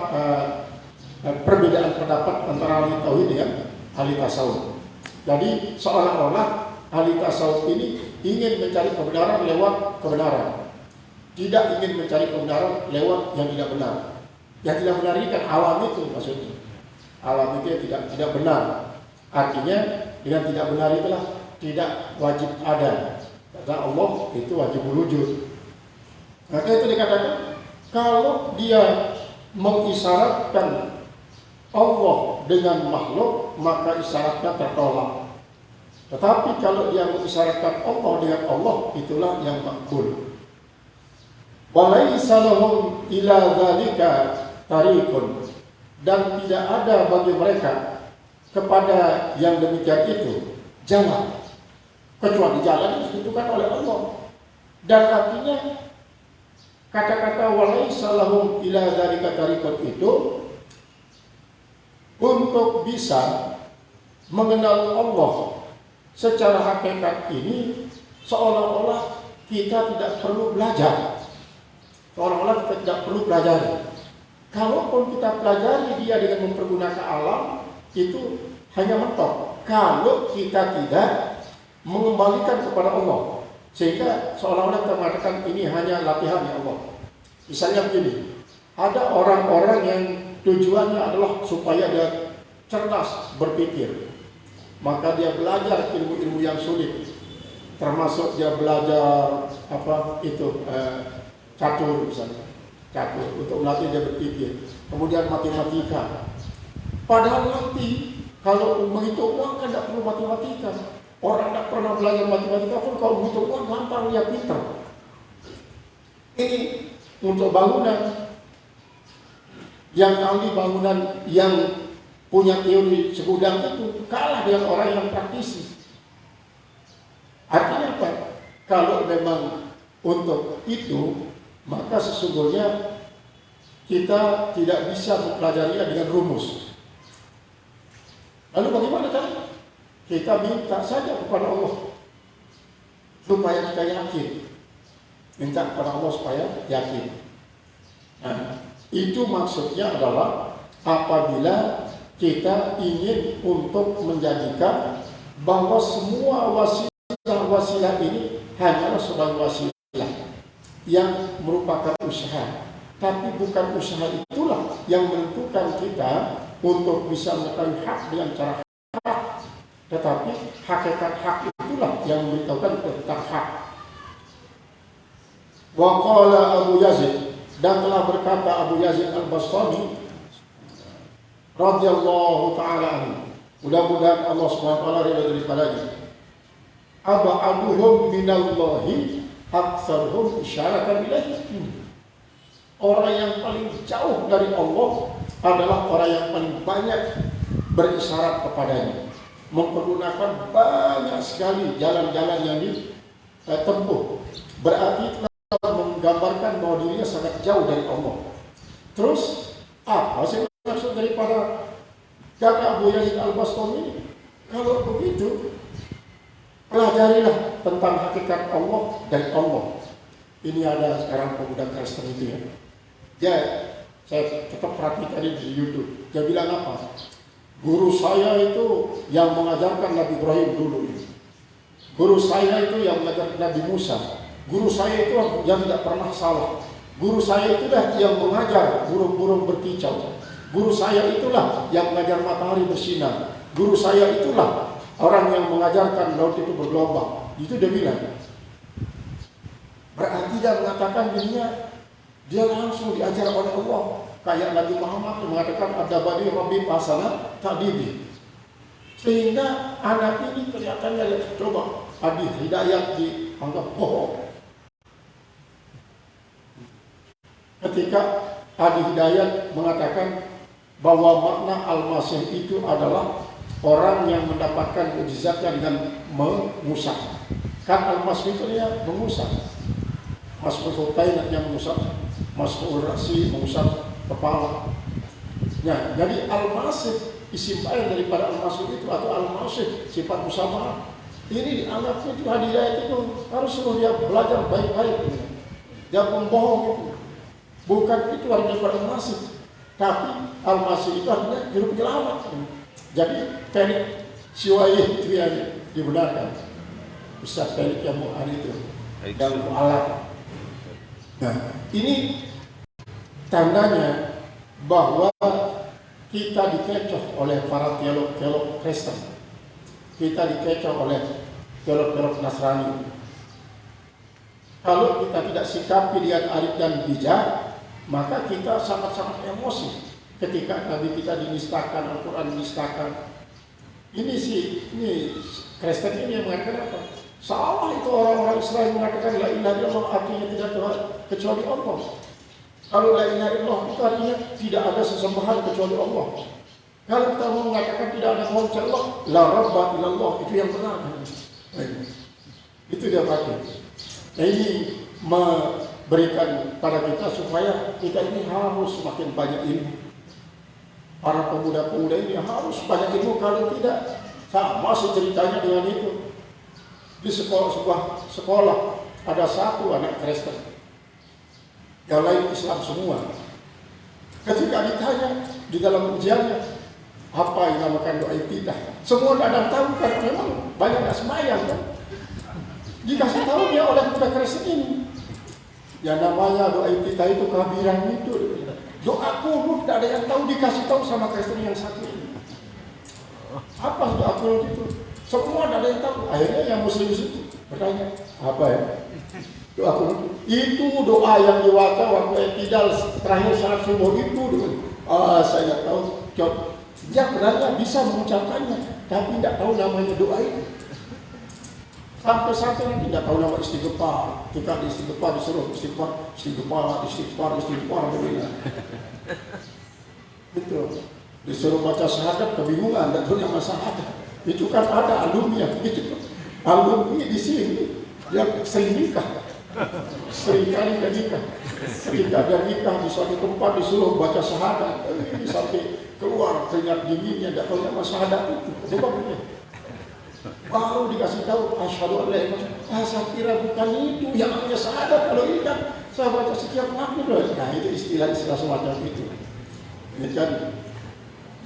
perbedaan pendapat antara ahli tauhid dengan ahli tasawuf. Jadi seolah-olah ahli tasawuf ini ingin mencari kebenaran lewat kebenaran, tidak ingin mencari kebenaran lewat yang tidak benar. Yang tidak benar ini kan alam itu maksudnya. Alam itu tidak benar. Artinya dengan tidak benar itulah tidak wajib ada. Karena Allah itu wajib wujud. Maka itu dikatakan kalau dia mengisyaratkan Allah dengan makhluk, maka isyaratnya tertolak. Tetapi kalau dia mengisyaratkan Allah dengan Allah, itulah yang makbul. Walaisa lahum ila dzalika tariqun, dan tidak ada bagi mereka kepada yang demikian itu jalan, kecuali jalan yang ditentukan oleh Allah. Dan artinya kata-kata walaisa lahum ila dzalika tariqun itu untuk bisa mengenal Allah secara hakikat ini, seolah-olah kita tidak perlu belajar. Seolah-olah kita tidak perlu belajar. Kalaupun kita pelajari dia dengan mempergunakan alam, itu hanya mentok. Kalau kita tidak mengembalikan kepada Allah, sehingga seolah-olah kita mengatakan ini hanya latihan ya Allah. Misalnya begini, ada orang-orang yang tujuannya adalah supaya dia cerdas berpikir, maka dia belajar ilmu-ilmu yang sulit, termasuk dia belajar catur misalnya, catur untuk melatih dia berpikir, kemudian matematika. Padahal nanti kalau menghitung uang kan tidak perlu matematika. Orang tidak pernah belajar matematika pun kalau menghitung uang gampang, dia pintar. Ini untuk bangunan, yang ahli bangunan yang punya teori segudang itu kalah dengan orang yang praktisi. Artinya apa? Kalau memang untuk itu, maka sesungguhnya kita tidak bisa mempelajarinya dengan rumus. Lalu bagaimana kan? Kita minta saja kepada Allah supaya kita yakin. Minta kepada Allah supaya yakin. Nah, itu maksudnya adalah apabila kita ingin untuk menjadikan bahwa semua wasilah ini hanyalah sebagai wasilah yang merupakan usaha, tapi bukan usaha itulah yang menentukan kita untuk bisa mengetahui hak dengan cara hak, tetapi hakikat hak itulah yang memberitahukan tentang hak. Wa qala Abu Yazid, dan telah berkata Abu Yazid Al-Bastami radhiyallahu ta'ala anhu, mudah-mudahan Allah SWT ridha daripadanya, aba'aduhum minallahi aktsaruhum isyaratan ilaihi. Orang yang paling jauh dari Allah adalah orang yang paling banyak berisyarat kepadanya, mempergunakan banyak sekali jalan-jalan yang ditempuh. Berarti menggambarkan bahwa dirinya sangat jauh dari Allah. Terus apa sih maksud daripada kata Abu Yazid Al-Bastami ini? Kalau begitu, pelajarilah tentang hakikat Allah dan Allah. Ini ada sekarang pemuda Kristen itu ya. Saya tetap perhatikan di YouTube. Dia bilang apa? Guru saya itu yang mengajarkan Nabi Ibrahim dulu. Guru saya itu yang mengajarkan Nabi Musa. Guru saya itu yang tidak pernah salah. Guru saya itulah yang mengajar burung-burung berkicau. Guru saya itulah yang mengajar matahari bersinar. Guru saya itulah orang yang mengajarkan laut itu bergelombang. Itu dia bilang. Berarti dia mengatakan dirinya dia langsung diajar oleh Allah. Kayak Nabi Muhammad mengatakan adabani rabbi pasana ta'dibi. Sehingga anak ini kelihatannya coba Abi Hidayat dianggap bohong. Ketika Adi Hidayat mengatakan bahwa makna Al-Masih itu adalah orang yang mendapatkan mukjizatnya dengan mengusap. Kan Al-Masih itu dia mengusap. Mas'ul Hutain yang mengusap, Mas'ul Rasi mengusap kepala. Nah, jadi Al-Masih isim fa'il daripada Al-Masih itu atau Al-Masih sifat musabah. Ini dianggapnya itu Adi Hidayat itu harus suruh dia belajar baik-baik. Dia pembohong itu. Bukan itu artinya Al-Masih, tapi Al-Masih itu artinya juru penyelamat. Jadi Felix Siwai itu yang dibenarkan. Ustaz Felix yang mu'an itu dan mu'alaf. Nah, ini tandanya bahwa kita dikecoh oleh para teolog Kristen. Kita dikecoh oleh teolog Nasrani. Kalau kita tidak sikapi dengan arif dan bijak, maka kita sangat-sangat emosi ketika Nabi kita dinistakan, Al-Quran dinistakan. Ini Kristen ini yang mengatakan apa? Salah itu orang-orang Israel mengatakan la ilaha illallah artinya tidak Tuhan kecuali Allah. Kalau la ilaha illallah itu artinya tidak ada sesembahan kecuali Allah. Kalau kita mau mengatakan tidak ada Tuhan kecuali Allah, la rabba illallah, itu yang benar. Itu dia pakai. Nah, ini memberikan pada kita supaya kita ini harus semakin banyak ilmu. Para pemuda-pemuda ini harus banyak ilmu, kalau tidak sama ceritanya dengan itu. Di sebuah sekolah ada satu anak Kristen, yang lain Islam semua. Ketika ditanya di dalam ujiannya apa yang dinamakan doa iftitah, semua tidak tahu karena memang banyak yang semayang kan. Dikasih tahu dia oleh pemuda Kristen ini. Yang namanya doa iftitah itu kehadiran itu. Doa kunut tidak ada yang tahu, dikasih tahu sama Kristen yang satu ini. Apa doa kunut itu? Semua tidak ada yang tahu. Akhirnya yang muslim itu bertanya, apa ya? Doa kunut itu doa yang diwaca waktu i'tidal terakhir saat subuh itu. Saya tidak tahu. Dia sebenarnya bisa mengucapkannya, tapi tidak tahu namanya doa itu. Sampai-sampai tidak tahu nama istighfar. Kita di istighfar disuruh istighfar begini. Itu disuruh baca syahadat kebingungan, tidak tahu nama syahadat. Itu kan ada alumni gitu. Alumni di sini dia sering nikah. Sering kali dia nikah. Ketika dia nikah di suatu tempat disuruh baca syahadat. Sampai keluar keringat dinginnya, tidak tahu nama syahadat itu. Coba begini. Baru dikasih tahu asyhadu an la ilaha illallah. Saya kira bukan itu yang namanya syahadat. Kalau ini kan saya baca setiap waktu loh. Nah, itu istilah-istilah semacam itu. Ini kan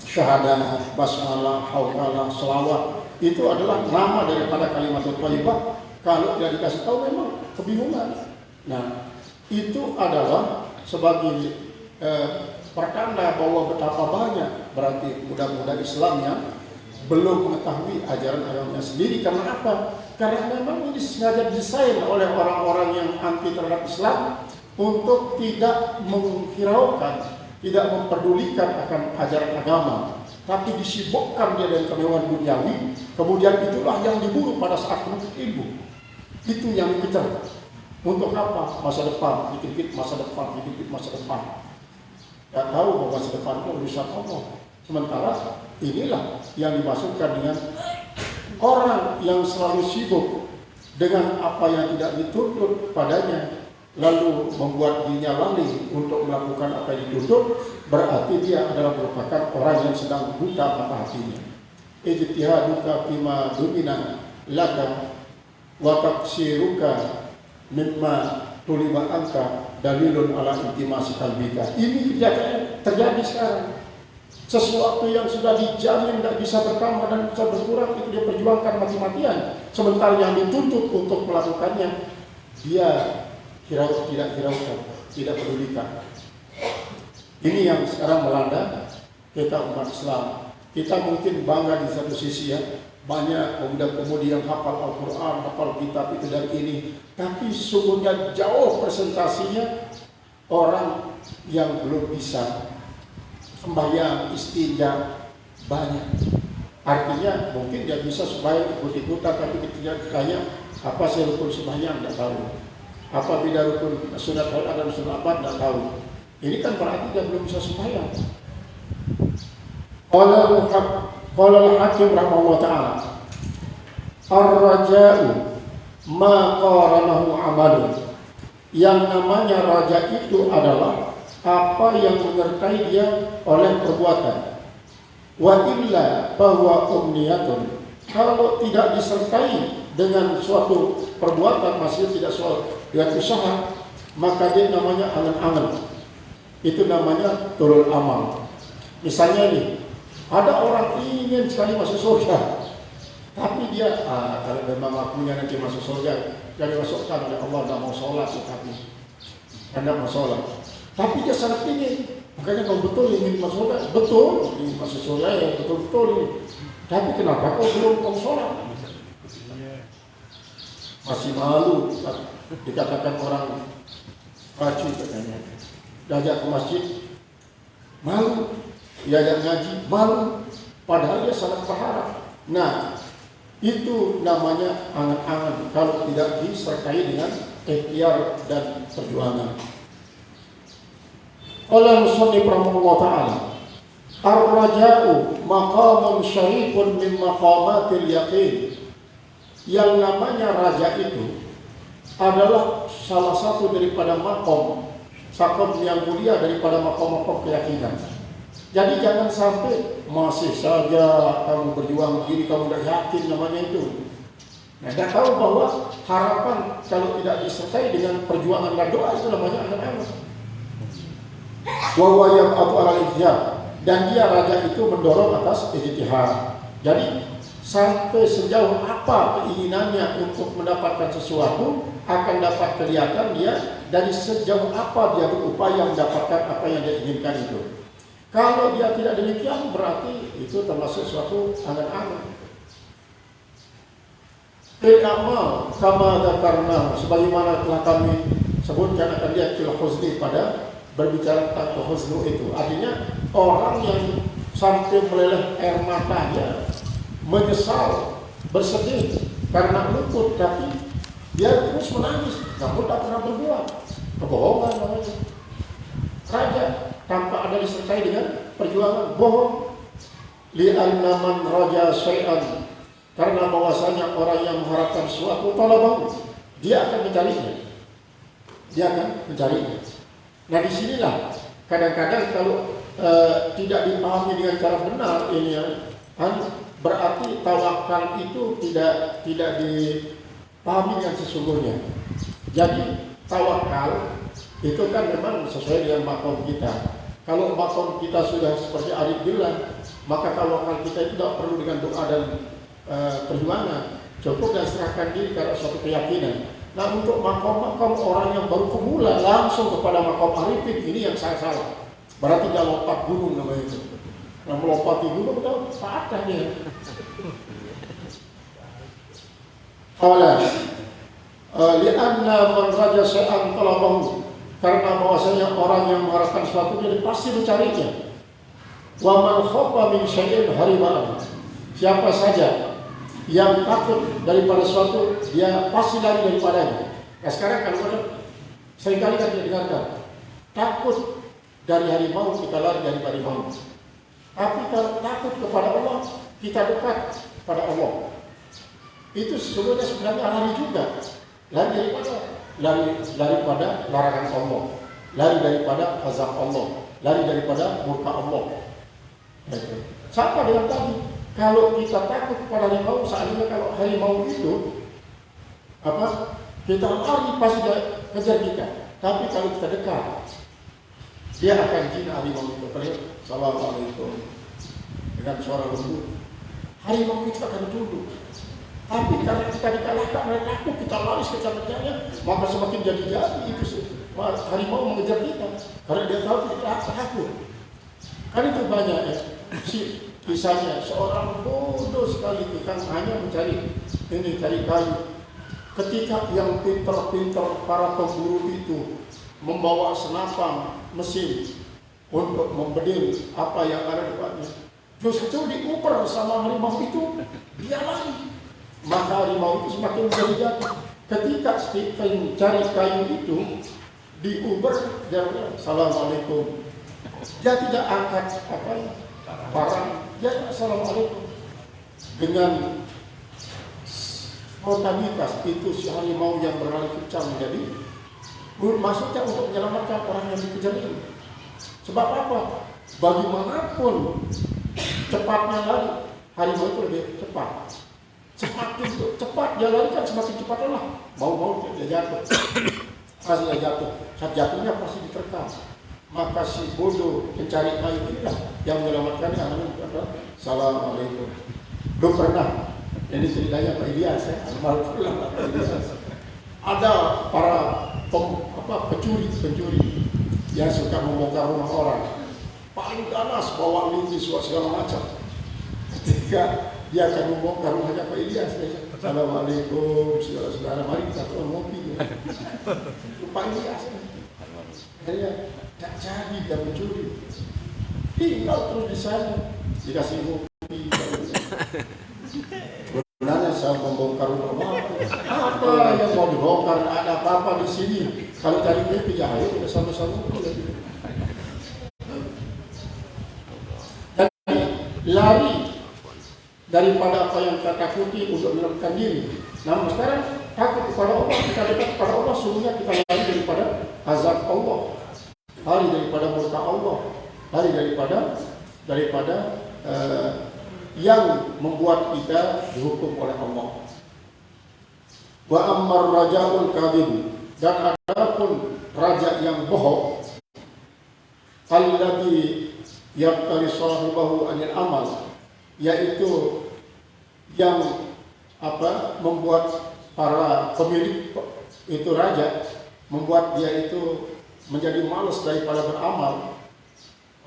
syahadat, basmalah, hauqalah, selawat. Itu adalah nama daripada kalimat thayyibah. Kalau tidak dikasih tahu memang kebingungan. Nah, itu adalah sebagai pertanda bahwa betapa banyak berarti muda-muda Islam yang belum mengetahui ajaran agamanya sendiri. Karena apa? Karena memang ini sengaja didesain oleh orang-orang yang anti terhadap Islam untuk tidak menghiraukan, tidak memperdulikan akan ajaran agama, tapi disibukkan dia dengan kemewahan duniawi. Kemudian itulah yang diburu pada saat menuntut ilmu. Itu yang dikejar. Untuk apa? Masa depan, dikit-dikit masa depan, dikit-dikit masa depan. Tidak tahu bahwa masa depan itu urusan Allah. Sementara inilah yang dimasukkan dengan orang yang selalu sibuk dengan apa yang tidak dituntut padanya, lalu membuat dirinya lalai untuk melakukan apa yang dituntut, berarti dia adalah merupakan orang yang sedang buta mata hatinya. Ijtihaduka fima dumina laka wa taqsiruka mimma tuliba anka dalilun ala intimasi qalbika. Ini terjadi sekarang. Sesuatu yang sudah dijamin tidak bisa bertambah dan bisa berkurang, itu dia perjuangkan mati-matian. Sementara yang dituntut untuk melakukannya, dia tidak hiraukan, tidak pedulikan. Ini yang sekarang melanda kita umat Islam. Kita mungkin bangga di satu sisi ya, banyak pemuda-pemudi yang hafal Al-Quran, hafal kitab itu dan ini. Tapi sesungguhnya jauh presentasinya orang yang belum bisa sembahyang, istinja banyak. Artinya mungkin dia bisa sembahyang ikut-ikutan, tapi ketika ditanya apa sih rukun sembahyang tidak tahu. Apa beda rukun sunat dan sunat apa tidak tahu. Ini kan berarti dia belum bisa sembahyang. Qala al-Hakim rahimahullah ta'ala, ar-raja'u ma qaranahu amalun. Yang namanya raja itu adalah apa yang menyertai dia oleh perbuatan. Wa illa bahwa umniyatun. Kalau tidak disertai dengan suatu perbuatan, masih tidak dengan usaha, maka dia namanya angan-angan. Itu namanya turun amal. Misalnya nih, ada orang ingin sekali masuk surga, tapi dia kalau memang waktunya nanti masuk surga, jadi masukkan oleh Allah, tidak mau sholat, tapi anda mau sholat. Tapi dia sangat ingin, makanya kau betul ingin masuk surga, betul ingin masuk surga ya, betul-betul ini. Tapi kenapa kau belum kau sholat? Masih malu, dikatakan orang raju katanya. Diajak ke masjid, malu. Diajak ngaji, malu. Padahal dia sangat berharap. Nah, itu namanya angan-angan kalau tidak disertai dengan ikhtiar dan perjuangan. Qala musannif rahimahullah ta'ala, ar-raja'u maqamun syarifun min maqamatil yaqin. Yang namanya raja itu adalah salah satu daripada makom yang mulia daripada makom-makom keyakinan. Jadi jangan sampai masih saja kamu berjuang begini, kamu tidak yakin namanya itu. Nah, tidak tahu bahwa harapan kalau tidak disertai dengan perjuangan dan doa itu namanya angan-angan. Wa yab'atu 'ala al-ijtihad, dan dia raja itu mendorong atas ijtihad. Jadi sampai sejauh apa keinginannya untuk mendapatkan sesuatu akan dapat kelihatan dia dari sejauh apa dia berupaya mendapatkan apa yang dia inginkan itu. Kalau dia tidak demikian, berarti itu termasuk suatu angan-angan. Al-amal kama dzakarna, sebagaimana telah kami sebutkan akan lihat fil huzni pada berbicara tentang huznu itu. Artinya orang yang sampai meleleh air matanya, menyesal, bersedih karena luput, tapi dia terus menangis, namun tak pernah berbuat. Kebohongan namanya. Raja tanpa ada disertai dengan perjuangan, bohong. Li'anna man raja syai'an, karena bahwasanya orang yang mengharapkan suatu talabahu, dia akan mencarinya. Dia akan mencarinya. Nah, disinilah kadang-kadang kalau tidak dipahami dengan cara benar ini berarti tawakal itu tidak dipahami yang sesungguhnya. Jadi tawakal itu kan memang sesuai dengan makom kita. Kalau makom kita sudah seperti Arif bilang, maka tawakal kita itu tidak perlu dengan doa dan perjuangan, cukup dan serahkan diri karena suatu keyakinan. Nah, untuk makom-makom orang yang baru pemula langsung kepada makom arifin, ini yang saya salah. Berarti dia lompat gunung namanya itu. Nah, melompati gunung udah patah dia. Qala li'anna man raja syai'an talabahu, karena bahwasanya orang yang mengharapkan sesuatu dia pasti mencarinya. Wa man khafa min syai'in hariba'an, siapa saja yang takut daripada sesuatu dia pasti lari daripadanya. Nah sekarang kalau seringkali kan kita dengarkan takut dari harimau kita lari dari harimau. Tapi kalau takut kepada Allah kita dekat kepada Allah. Itu sebenarnya lari juga, lari daripada larangan Allah, lari daripada azab Allah, lari daripada murka Allah. Itu. Sama dengan tadi, kalau kita takut kepada harimau, seandainya kalau harimau itu kita lari pasti dia kejar kita. Tapi kalau kita dekat, dia akan jina harimau itu. Assalamualaikum dengan suara lembut, harimau itu akan tunduk. Tapi karena kita dikalahkan oleh takut, kita lari kejar-kejarnya, maka semakin jadi-jadi itu harimau mengejar kita, karena dia tahu kita takut. Kan itu banyak ya, kisahnya seorang bodoh sekali kan hanya mencari cari kayu. Ketika yang pintar-pintar para pemburu itu membawa senapang mesin untuk membedil apa yang ada depannya, justru diuper sama harimau itu, dia lari. Maka harimau itu semakin menjadi-jadi. Ketika Stephen cari kayu itu diuber, dia bilang Assalamualaikum. Dia tidak angkat barang, dia Assalamualaikum. Dengan spontanitas itu si harimau yang berlari kencang menjadi maksudnya untuk menyelamatkan orang yang dikejar ini. Sebab apa? Bagaimanapun cepatnya lari, harimau itu lebih cepat. Semakin cepat dia lari kan semakin cepat lah. Mau dia jatuh. Pasti dia jatuh. Saat jatuhnya pasti diterkam. Maka si bodoh pencari kayu inilah yang menyelamatkannya. Assalamualaikum. Belum pernah. Ini ceritanya Pak Ilyas ya. Ada para pencuri yang suka membongkar rumah orang. Paling ganas bawa linggis segala macam. Ketika dia akan membongkar rumahnya Pak Ilyas. Assalamualaikum, saudara-saudara, mari kita ngopi. Pak Ilyas, dia tak jadi dia mencuri. Tinggal terus di sana, dikasih ngopi. Sebenarnya saya membongkar rumah apa yang mau dibongkar? Ada apa-apa di sini? Kalau cari ngopi, ya ayo kita sama-sama. Dan lari daripada apa yang kita takuti untuk menyelamatkan diri. Namun sekarang takut kepada Allah, kita dekat kepada Allah, sungguhnya kita lari daripada azab Allah, lari daripada murka Allah, lari daripada yang membuat kita dihukum oleh Allah. Wa ammar raja'ul kadhib, dan adapun raja yang bohong, alladzi yaqtari sahibahu anil amal, yaitu yang membuat para pemilik itu raja, membuat dia itu menjadi malas daripada beramal,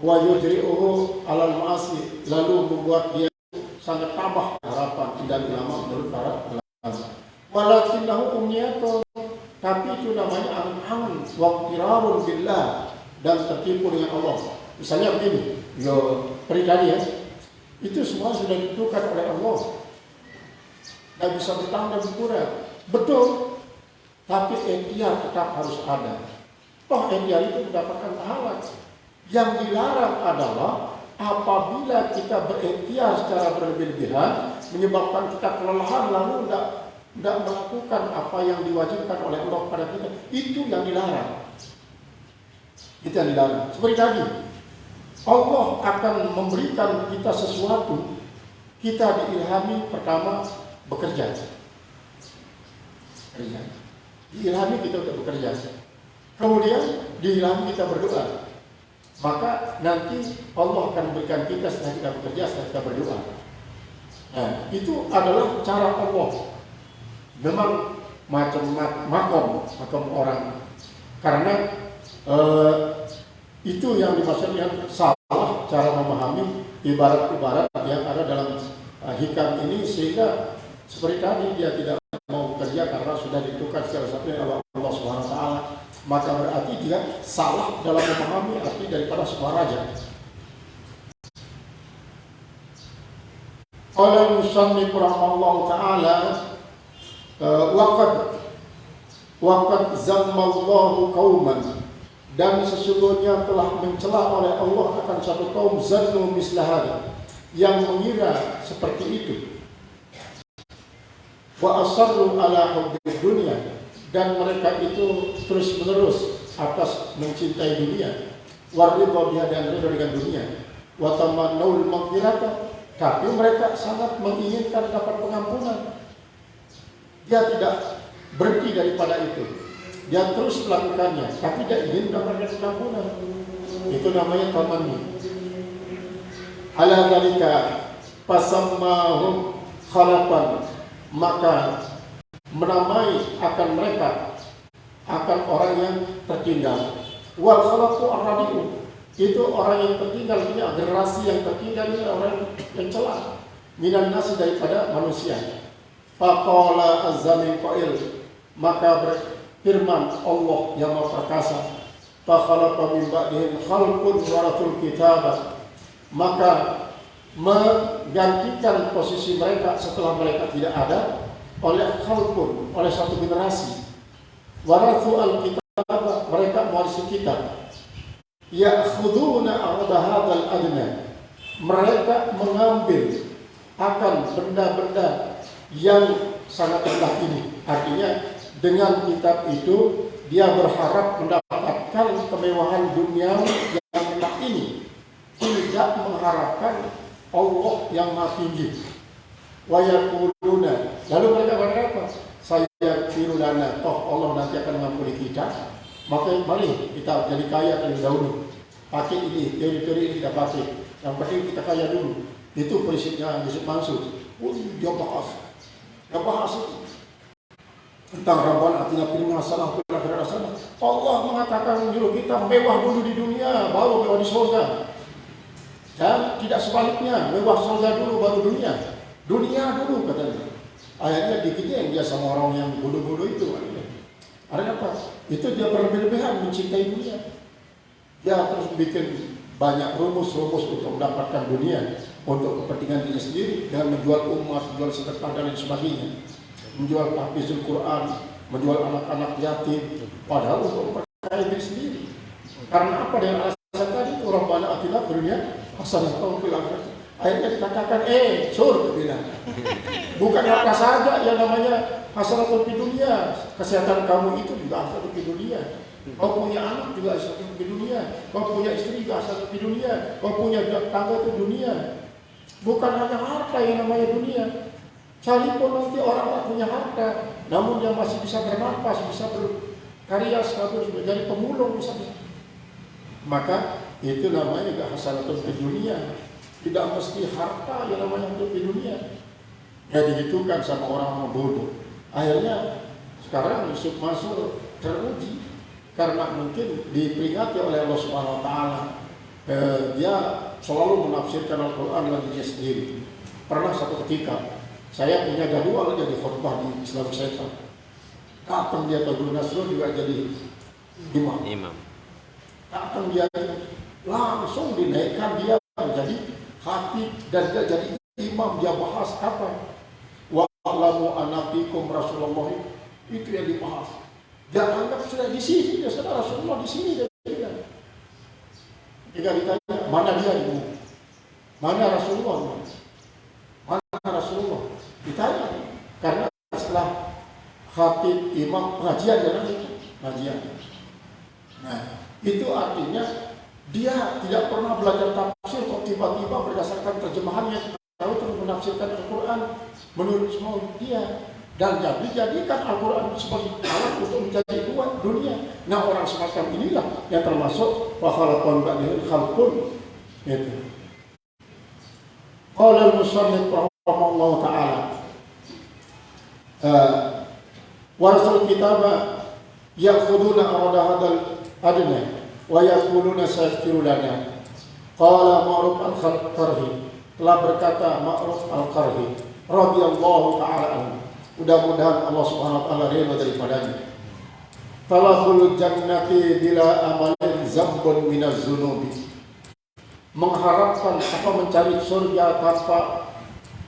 wa yujri'uhu alal ma'asi, lalu membuat dia sangat tabah harapan tidak lama menurut para ulama. Walakinnahu umniyatun, tapi itu namanya angan-angan wa qirarun billah, dan tertipu dengan Allah. Misalnya begini, tadi ya, itu semua sudah ditentukan oleh Allah. Tidak bisa bertambah berkurang. Betul. Tapi ikhtiar tetap harus ada. Toh ikhtiar itu mendapatkan pahala. Yang dilarang adalah apabila kita berikhtiar secara berlebihan, menyebabkan kita kelelahan lalu tidak melakukan apa yang diwajibkan oleh Allah pada kita. Itu yang dilarang. Itu yang dilarang. Seperti tadi, Allah akan memberikan kita sesuatu, kita diilhami pertama bekerja. Diilhami kita untuk bekerja. Kemudian diilhami kita berdoa. Maka nanti Allah akan memberikan kita setelah kita bekerja, setelah kita berdoa. Nah, itu adalah cara Allah. Memang macam makom orang. Karena Itu yang dimaksudkan salah cara memahami ibarat-ibarat yang ada dalam hikam ini, sehingga seperti tadi dia tidak mau kerja karena sudah ditentukan secara satunya oleh Allah Subhanahu wa taala, maka berarti dia salah dalam memahami arti daripada sebuah raja. Qala musannif rahimahullahu taala waqad zammallahu qauman, dan sesungguhnya telah mencela oleh Allah akan satu kaum zannu mislahada, yang mengira seperti itu. Wa asarru ala hubbid dunya, dan mereka itu terus menerus atas mencintai dunia. Waridha biha, dan ridha dengan dunia. Wa tamannul maghfirata, tapi mereka sangat menginginkan dapat pengampunan. Dia tidak berhenti daripada itu, dia terus melakukannya, tapi dia ingin mendapatkan pengampunan. Itu namanya tamanni. Ala dzalika fasammahum khalafan, maka menamai akan mereka akan orang yang tertinggal. Wal khalaqu ar-radiu, itu orang yang tertinggal, ini generasi yang tertinggal, ini orang yang celah minan nasi, daripada manusia. Faqala az-zalim qa'il, maka berfirman Allah yang Maha Perkasa, fa khalaqa min ba'dihim khalqun warathul kitaba, maka menggantikan posisi mereka setelah mereka tidak ada oleh khalqun, oleh satu generasi. Warathu al-kitaba, mereka mewarisi kitab. Ya'khuduna 'arda hadzal adna, mereka mengambil akan benda-benda yang sangat rendah ini. Artinya dengan kitab itu dia berharap mendapatkan kemewahan dunia yang rendah ini, tidak mengharapkan Allah yang maha tinggi. Wa yaquluna, lalu mereka berkata, saya firulana, toh Allah nanti akan mengampuni kita, maka mari kita jadi kaya terlebih dahulu. Pakai ini, teori-teori ini kita pakai, yang penting kita kaya dulu. Itu prinsipnya Yusuf Mansur. Dia bahas itu tentang Rabbana atina fid dunya hasanah wa fil akhirati hasanah. Allah mengatakan menyuruh kita mewah dulu di dunia, baru mewah di surga. Dan tidak sebaliknya, mewah surga dulu baru dunia. Dunia dulu katanya. Akhirnya dikitnya yang dia sama orang yang bodoh-bodoh itu. Ada apa? Itu dia berlebih-lebihan mencintai dunia. Dia terus bikin banyak rumus-rumus untuk mendapatkan dunia, untuk kepentingan diri sendiri, dengan menjual umat, menjual sedekah dan lain sebagainya, menjual tahfizul Quran, menjual anak-anak yatim, padahal untuk memperkaya diri sendiri. Karena apa? Dengan alasan tadi, Rabbana atina fid dunya hasanah wa fil akhirati. Akhirnya dikatakan, sur, bilang, bukan apa saja yang namanya hasanah fid dunya, kesehatan kamu itu juga hasanah fid dunya. Kau punya anak juga hasanah fid dunya, kau punya istri juga hasanah fid dunya, kau punya tangga itu dunia. Bukan hanya harta yang namanya dunia. Sekalipun nanti orang tak punya harta, namun dia masih bisa bernafas, bisa berkarya, sekaligus menjadi pemulung misalnya. Maka itu namanya juga hasanatun fid dunya. Tidak mesti harta yang namanya untuk di dunia. Ya digitukan sama orang bodoh. Akhirnya sekarang Yusuf Mansur teruji karena mungkin diperingati oleh Allah Subhanahu wa taala. Dia selalu menafsirkan Al-Qur'an dengan dirinya sendiri. Pernah satu ketika saya punya jadwal jadi khutbah di Islam Center. Datang dia ke Guru Nasrul juga jadi imam. Datang dia langsung dinaikkan dia menjadi khatib dan dia jadi imam. Dia bahas apa? Wa'lamu anafikum Rasulullah, itu yang dibahas. Dia anggap sudah di sini, dia sudah Rasulullah di sini. Dia jika ditanya mana dia itu, mana Rasulullah, mana Rasulullah, ditanya karena setelah khatib imam pengajian jalan itu pengajian. Nah itu artinya dia tidak pernah belajar tafsir, kok tiba-tiba berdasarkan terjemahannya tahu terus menafsirkan Al-Quran menurut semua dia, dan jadikan Al-Quran sebagai alat untuk menjadi dunia. Nah orang semacam inilah yang termasuk wa khalaqan ba'dahum khalqun. Itu. Qala al-musannif rahimahullahu ta'ala warasul kitaba ya'khuduna arada hadzal adna wa yaquluna saghfir lana. Qala Ma'ruf al-Qarhi, telah berkata Ma'ruf al-Qarhi radhiyallahu ta'ala anhu, mudah-mudahan Allah Subhanahu wa taala ridha daripadanya. Talaqul jannati bila amalin zambun minaz zunubi, mengharapkan apa mencari surga tanpa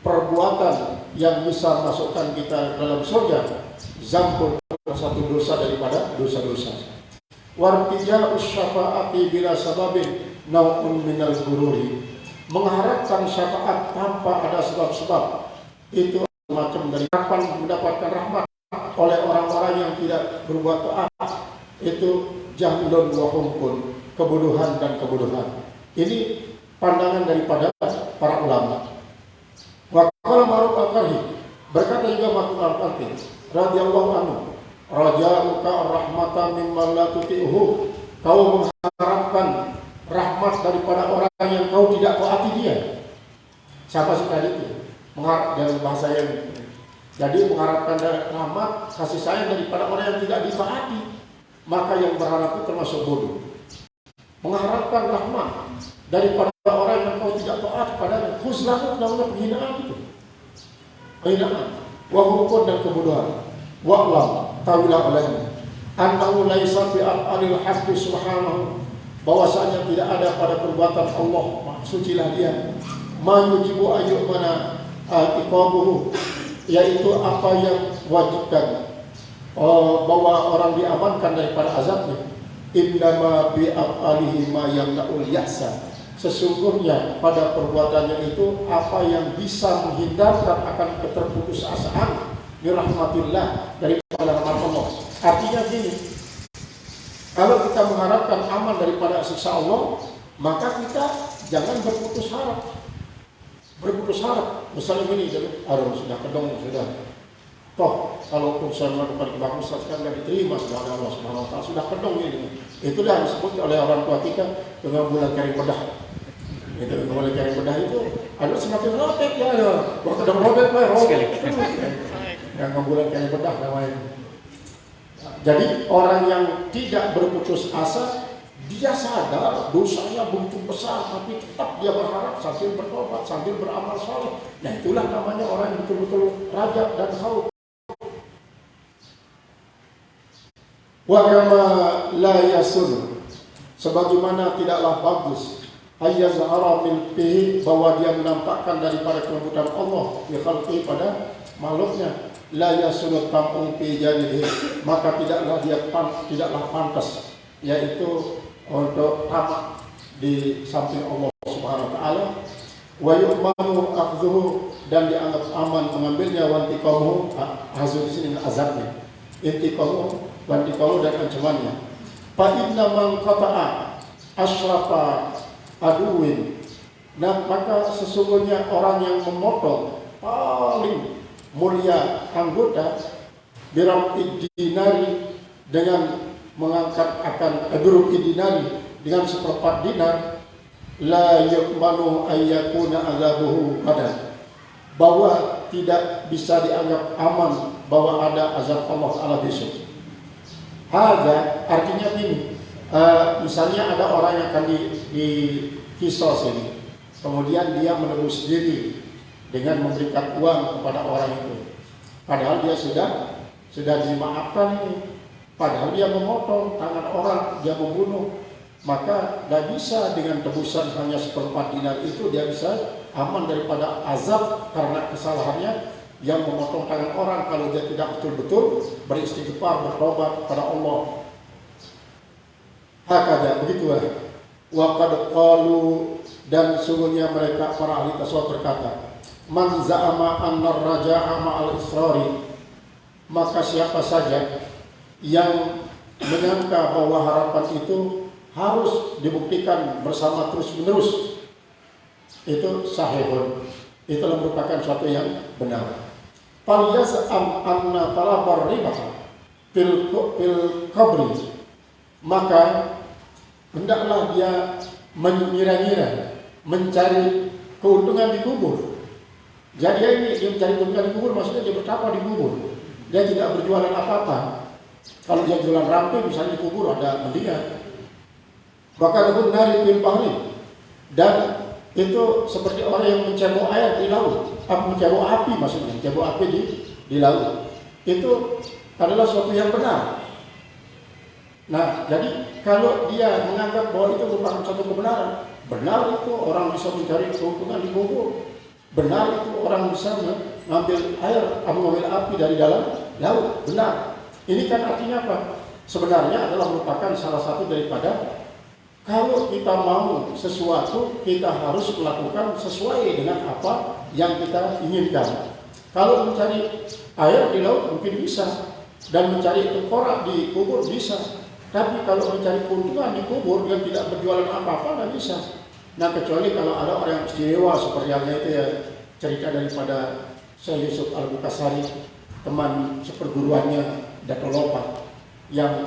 perbuatan yang bisa masukkan kita dalam surga, zambun, satu dosa daripada dosa-dosa. Wartija'us syafaati bila sababin nau'un minal gururi, mengharapkan syafaat tanpa ada sebab-sebab, itu macam dari harapan mendapatkan rahmat oleh orang-orang yang tidak berbuat taat, itu jahlun wa humqun, kebodohan dan kebodohan. Ini pandangan daripada para ulama. Wa qala Ma'ruf al-Qarhi, berkata juga Ma'ruf al-Qarhi radhiyallahu anhu, raja'uka ar-rahmata mimman la tuti'uhu, kau mengharapkan rahmat daripada orang yang kau tidak taati dia. Siapa sih tadi itu? Mengharap dalam bahasa yang jadi mengharapkan rahmat, kasih sayang daripada orang yang tidak ditaati, maka yang berharap itu termasuk bodoh. Mengharapkan rahmat daripada orang yang kau tidak taat padanya, khuzlan, namanya penghinaan itu. Penghinaan, wahukun dan kebodohan. Wa'lam, tahulah olehmu, annahu laisa fi af'alil haqqi subhanahu, bahwasanya tidak ada pada perbuatan Allah, sucilah dia, ma yujibu ayyumana iqabuhu, yaitu apa yang wajibkan bahwa orang diamankan daripada azabnya. Innama bi af'alihi ma yamna'ul yahsa, sesungguhnya pada perbuatannya itu apa yang bisa menghindarkan akan keterputusasaan dirahmatillah, daripada rahmat Allah. Artinya gini, kalau kita mengharapkan aman daripada siksa Allah, maka kita jangan berputus harap. Berputus harap, misalnya gini, aduh sudah kedong, sudah toh kalaupun saya melakukan kebagusan sekarang tidak diterima sudah oleh Allah Subhanahu wa taala, sudah kedong ini. Itulah yang disebut oleh orang tua kita dengan bulan kering bedah. Itu bulan kering bedah itu ada semakin robek ya, kalau kedong robek lah robek. Yang bulan kering bedah namanya. Jadi orang yang tidak berputus asa, dia sadar dosanya begitu besar, tapi tetap dia berharap sambil bertobat, sambil beramal saleh. Nah itulah namanya orang yang betul-betul rajab dan khauf. Wa kama la yasun, sebagaimana tidaklah bagus ayyazhara fil fihi, bahwa dia menampakkan daripada kelembutan Allah fi khalqi, pada makhluknya, la yasun tam'un fi janihi, maka tidaklah pantas, yaitu untuk tamak di samping Allah Subhanahu wa taala. Wa yu'manu akhdhuhu, dan dianggap aman mengambilnya, wa intiqamuhu, hazur sini azabnya, intiqamuhu, wa intiqamuhu, dan ancamannya. Fa inna man qata'a asyrafa aduwin, nah maka sesungguhnya orang yang memotong paling mulia anggota, biramid dinari, dengan mengangkat akan biramid dinari, dengan seperempat dinar, la yu'manu ayyakuna azabuhu qadan, bahwa tidak bisa dianggap aman bahwa ada azab Allah Ta'ala besok. Hadza artinya ini, misalnya ada orang yang akan di kisos ini, kemudian dia menebus diri dengan memberikan uang kepada orang itu, padahal dia sudah dimaafkan ini, padahal dia memotong tangan orang, dia membunuh, maka tidak bisa dengan tebusan hanya seperempat dinar itu dia bisa aman daripada azab karena kesalahannya yang memotong tangan orang, kalau dia tidak betul-betul beristighfar, bertobat kepada Allah. Hakada, begitulah. Wa qad qalu, dan sungguhnya mereka para ahli tasawuf berkata, man za'ama anna ar-raja'a ma'al israri, maka siapa saja yang menyangka bahwa harapan itu harus dibuktikan bersama terus-menerus, itu sahihun, itulah merupakan suatu yang benar. Fal yaz'am anna talabar riba fil qabri, maka hendaklah dia mengira-ngira, mencari keuntungan di kubur. Jadi ini dia mencari keuntungan di kubur, maksudnya dia bertapa di kubur, dia tidak berjualan apa-apa. Kalau dia jualan rampe misalnya di kubur ada mendingan, Bahkan pun nari fil bahri, dan itu seperti orang yang mencebok air di laut, mencebok api maksudnya, mencebok api di laut. Itu adalah suatu yang benar. Nah, jadi kalau dia menganggap bahwa itu merupakan suatu kebenaran, benar itu orang bisa mencari keuntungan di kubur, benar itu orang bisa mengambil air, mengambil api dari dalam laut, benar. Ini kan artinya apa? Sebenarnya adalah merupakan salah satu daripada, kalau kita mau sesuatu, kita harus melakukan sesuai dengan apa yang kita inginkan. Kalau mencari air di laut mungkin bisa, dan mencari tengkorak di kubur bisa. Tapi kalau mencari keuntungan di kubur yang tidak berjualan apa-apa, nggak bisa. Nah, kecuali kalau ada orang yang istimewa seperti halnya itu ya, cerita daripada Syekh Yusuf Al-Bukhari, teman seperguruannya Dato' Lopa, yang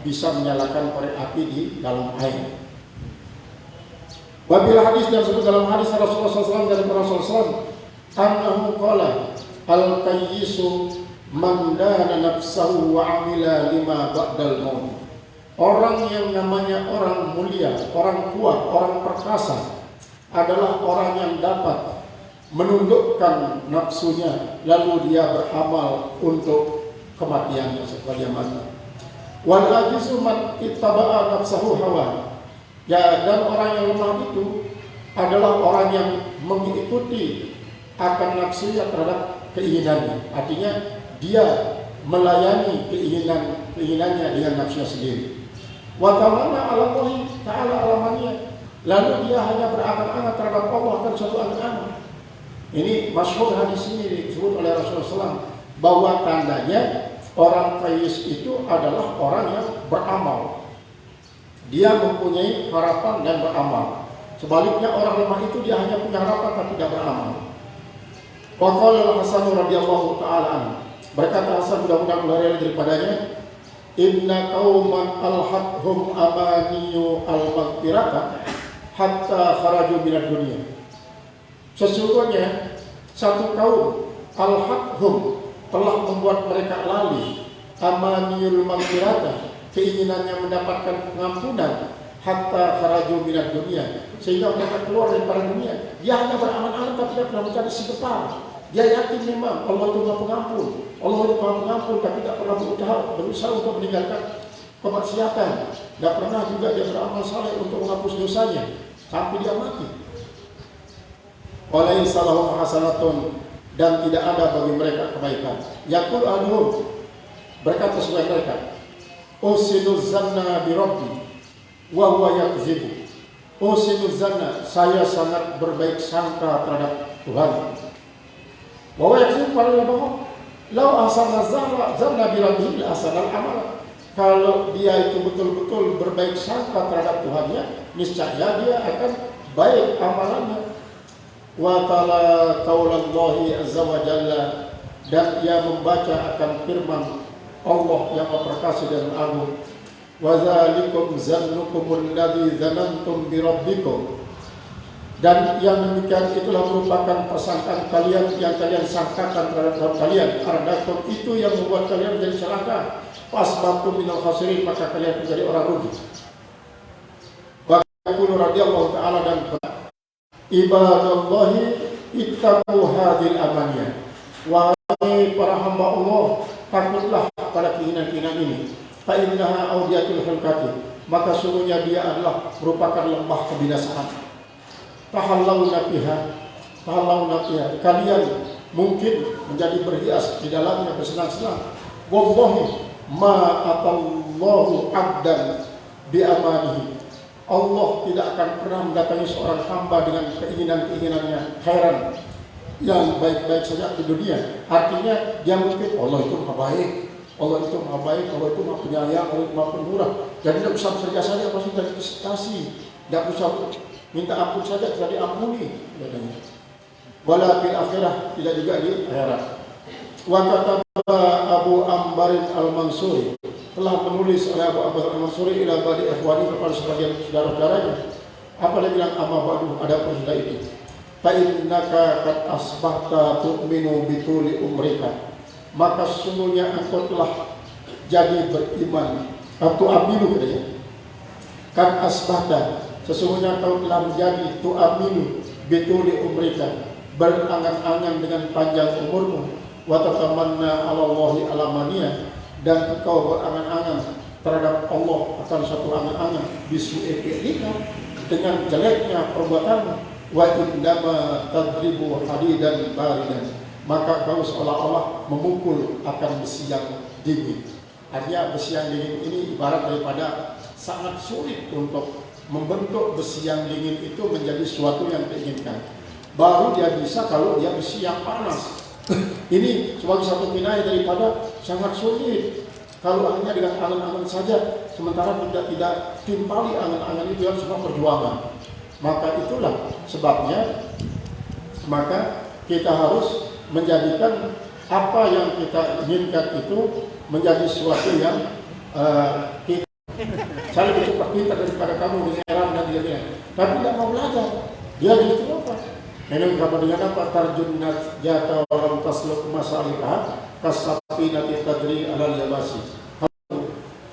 bisa menyalakan korek api di dalam air. Wabil hadis, dan sebut dalam hadis Rasulullah SAW dari Rasulullah SAW, annahu qala al-qayyisu man dana nafsahu wa amila lima ba'dal maut. Orang yang namanya orang mulia, orang kuat, orang perkasa adalah orang yang dapat menundukkan nafsunya, lalu dia beramal untuk kematiannya setelah dia mati. Wal ajizu man ittaba'a nafsahu hawa. Ya, dan orang yang lemah itu adalah orang yang mengikuti akan nafsunya terhadap keinginannya. Artinya dia melayani keinginannya dengan nafsunya sendiri. Wa tamanna 'ala Allah ta'ala alamaniyah. Lalu dia hanya berangan-angan terhadap Allah akan suatu angan-angan. Ini masyhur hadis ini disebut oleh Rasulullah SAW, bahwa tandanya orang kayis itu adalah orang yang beramal. Dia mempunyai harapan dan beramal. Sebaliknya orang lemah itu dia hanya punya harapan tapi tidak beramal. Wa qala Al-Hasan radhiyallahu ta'ala anhu, berkata Hasan, mudah-mudahan Allah daripadanya, inna qauman alhaqhum amaniyu al-maghfirata hatta kharaju minad dunya. Sesungguhnya satu kaum alhaqhum telah membuat mereka lali amaniyul maghfirata, keinginannya mendapatkan pengampunan, hatta kharaju minad dunya, sehingga mereka keluar dari dunia. Dia hanya beramal-amal tapi tidak pernah mencari si depan. Dia yakin memang Allah itu Maha Pengampun, Allah itu Maha Pengampun, tapi tidak pernah berusaha untuk meninggalkan kemaksiatan. Tidak pernah juga dia beramal saleh untuk menghapus dosanya sampai dia mati. Walaysa lahum hasanatun, dan tidak ada bagi mereka kebaikan. Yaqul anhum, berkata sebagai mereka, usinu zanna bi rabbi wa huwa yakzibu. Usinu zanna, saya sangat berbaik sangka terhadap Tuhan. Wa huwa yakzibu, padahal dia bohong. Lau ahsana zanna bi rabbihi la ahsana al-amal. Kalau dia itu betul-betul berbaik sangka terhadap Tuhannya, niscaya dia akan baik amalannya. Wa tala qaulallahi azza wa jalla, dan ia membaca akan firman Allah yang Maha Perkasa dan Agung. Wa dzalikum zannukum alladzi dzanantum bi rabbikum, dan yang demikian itulah merupakan persangkaan kalian yang kalian sangkakan terhadap Rabb kalian. Ardakum, itu yang membuat kalian menjadi celaka. Fasbatum minal khasirin, maka kalian menjadi orang rugi. Wa yaqulu radhiyallahu ta'ala, dan ibadallahi ittaqu hadhil amaniyah. Wahai para hamba Allah, takutlah pada keinginan-keinginan ini. Fa innaha awdiyatul hilkati, maka sungguhnya dia adalah merupakan lembah kebinasaan. Tahallawna fiha, kalian mungkin menjadi berhias di dalamnya, bersenang-senang. Wallahi ma atallahu abdan bi amanihi, Allah tidak akan pernah mendatangi seorang hamba dengan keinginan-keinginannya khairan, yang baik-baik saja di dunia. Artinya dia mungkin Allah itu maha baik, Allah itu maha baik, Allah itu maha penyayang, Allah itu maha pemurah. Jadi tidak usah bekerja saja pasti dari kasih, tidak usah minta ampun saja tidak diampuni. Wala fil akhirah, tidak juga di akhirat. Wa kataba Abu Ambarin Al-Mansuri, telah menulis oleh Abu Ambar Al-Mansuri ila badi ikhwani, kepada sebagian saudara-saudaranya. Apa dia bilang? Amma ba'du, ada sudah itu. Fa innaka qad asbahta tu'minu bituli umrika, maka sesungguhnya engkau telah jadi beriman atau aminu katanya. Kan asbahta, sesungguhnya kau telah menjadi tu'aminu bituli umrika, berangan-angan dengan panjang umurmu, wa tatamanna 'ala Allahi alamania, dan engkau berangan-angan terhadap Allah akan satu angan-angan, bisu'i fi'lika, dengan jeleknya perbuatanmu, wa indama tadribu hadidan baridan, maka kau seolah-olah memukul akan besi yang dingin. Artinya besi yang dingin ini ibarat daripada sangat sulit untuk membentuk besi yang dingin itu menjadi sesuatu yang diinginkan. Baru dia bisa kalau dia besi yang panas. Ini sebagai satu kinayah daripada sangat sulit kalau hanya dengan angan-angan saja, sementara tidak timpali angan-angan itu yang semua perjuangan. Maka itulah sebabnya maka kita harus menjadikan apa yang kita inginkan itu menjadi sesuatu yang kita saya lebih cepat pintar daripada kamu di Serang dan dia, tapi tidak mau belajar. Dia justru apa? Memang kamu dengan apa? Tarjun jata walam tasluk masalihah kasapinati tadri alal yabasi.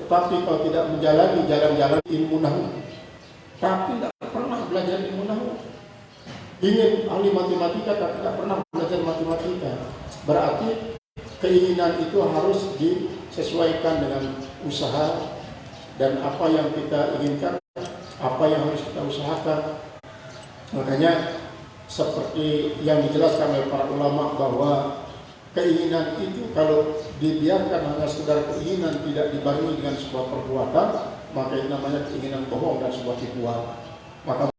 Tetapi kau tidak menjalani jalan-jalan ilmu nahwu, tapi tidak pernah belajar ilmu nahwu. Ingin ahli matematika tapi tidak pernah belajar matematika. Berarti keinginan itu harus disesuaikan dengan usaha dan apa yang kita inginkan, apa yang harus kita usahakan. Makanya seperti yang dijelaskan oleh para ulama bahwa keinginan itu kalau dibiarkan hanya sekedar keinginan, tidak dibarengi dengan sebuah perbuatan, maka itu namanya keinginan bohong dan sebuah tipuan. Maka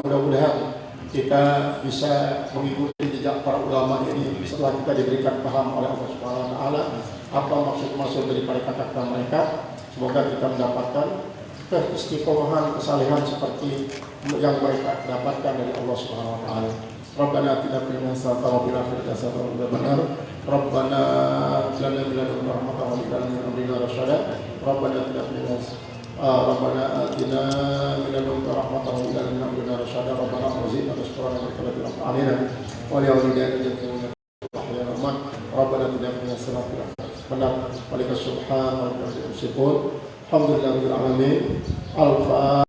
mudah-mudahan kita bisa mengikuti jejak para ulama ini setelah kita diberikan paham oleh Allah Subhanahu wa taala apa maksud-maksud daripada kata-kata mereka. Semoga kita mendapatkan keistiqomahan, kesalehan seperti yang mereka dapatkan dari Allah Subhanahu wa taala. Rabbana atina fid dunya hasanatan wa fil akhirati hasanatan wa qina adzabannar. Rabbana lana min ladunka rahmatan wa hab lana min amrina rasyada. Rabbana atina fid dunya Rabbana atina min ladunka rahmatan wa hab lana min amrina rasyada. Rabbana zidna tashkurana wa qina alaina wa li walidayna jami'an ya rahman. Rabbana atina fid dunya hasanatan benar. Walika subhan wa bihamdihi. Alhamdulillahirabbil alamin. Al-Fatihah.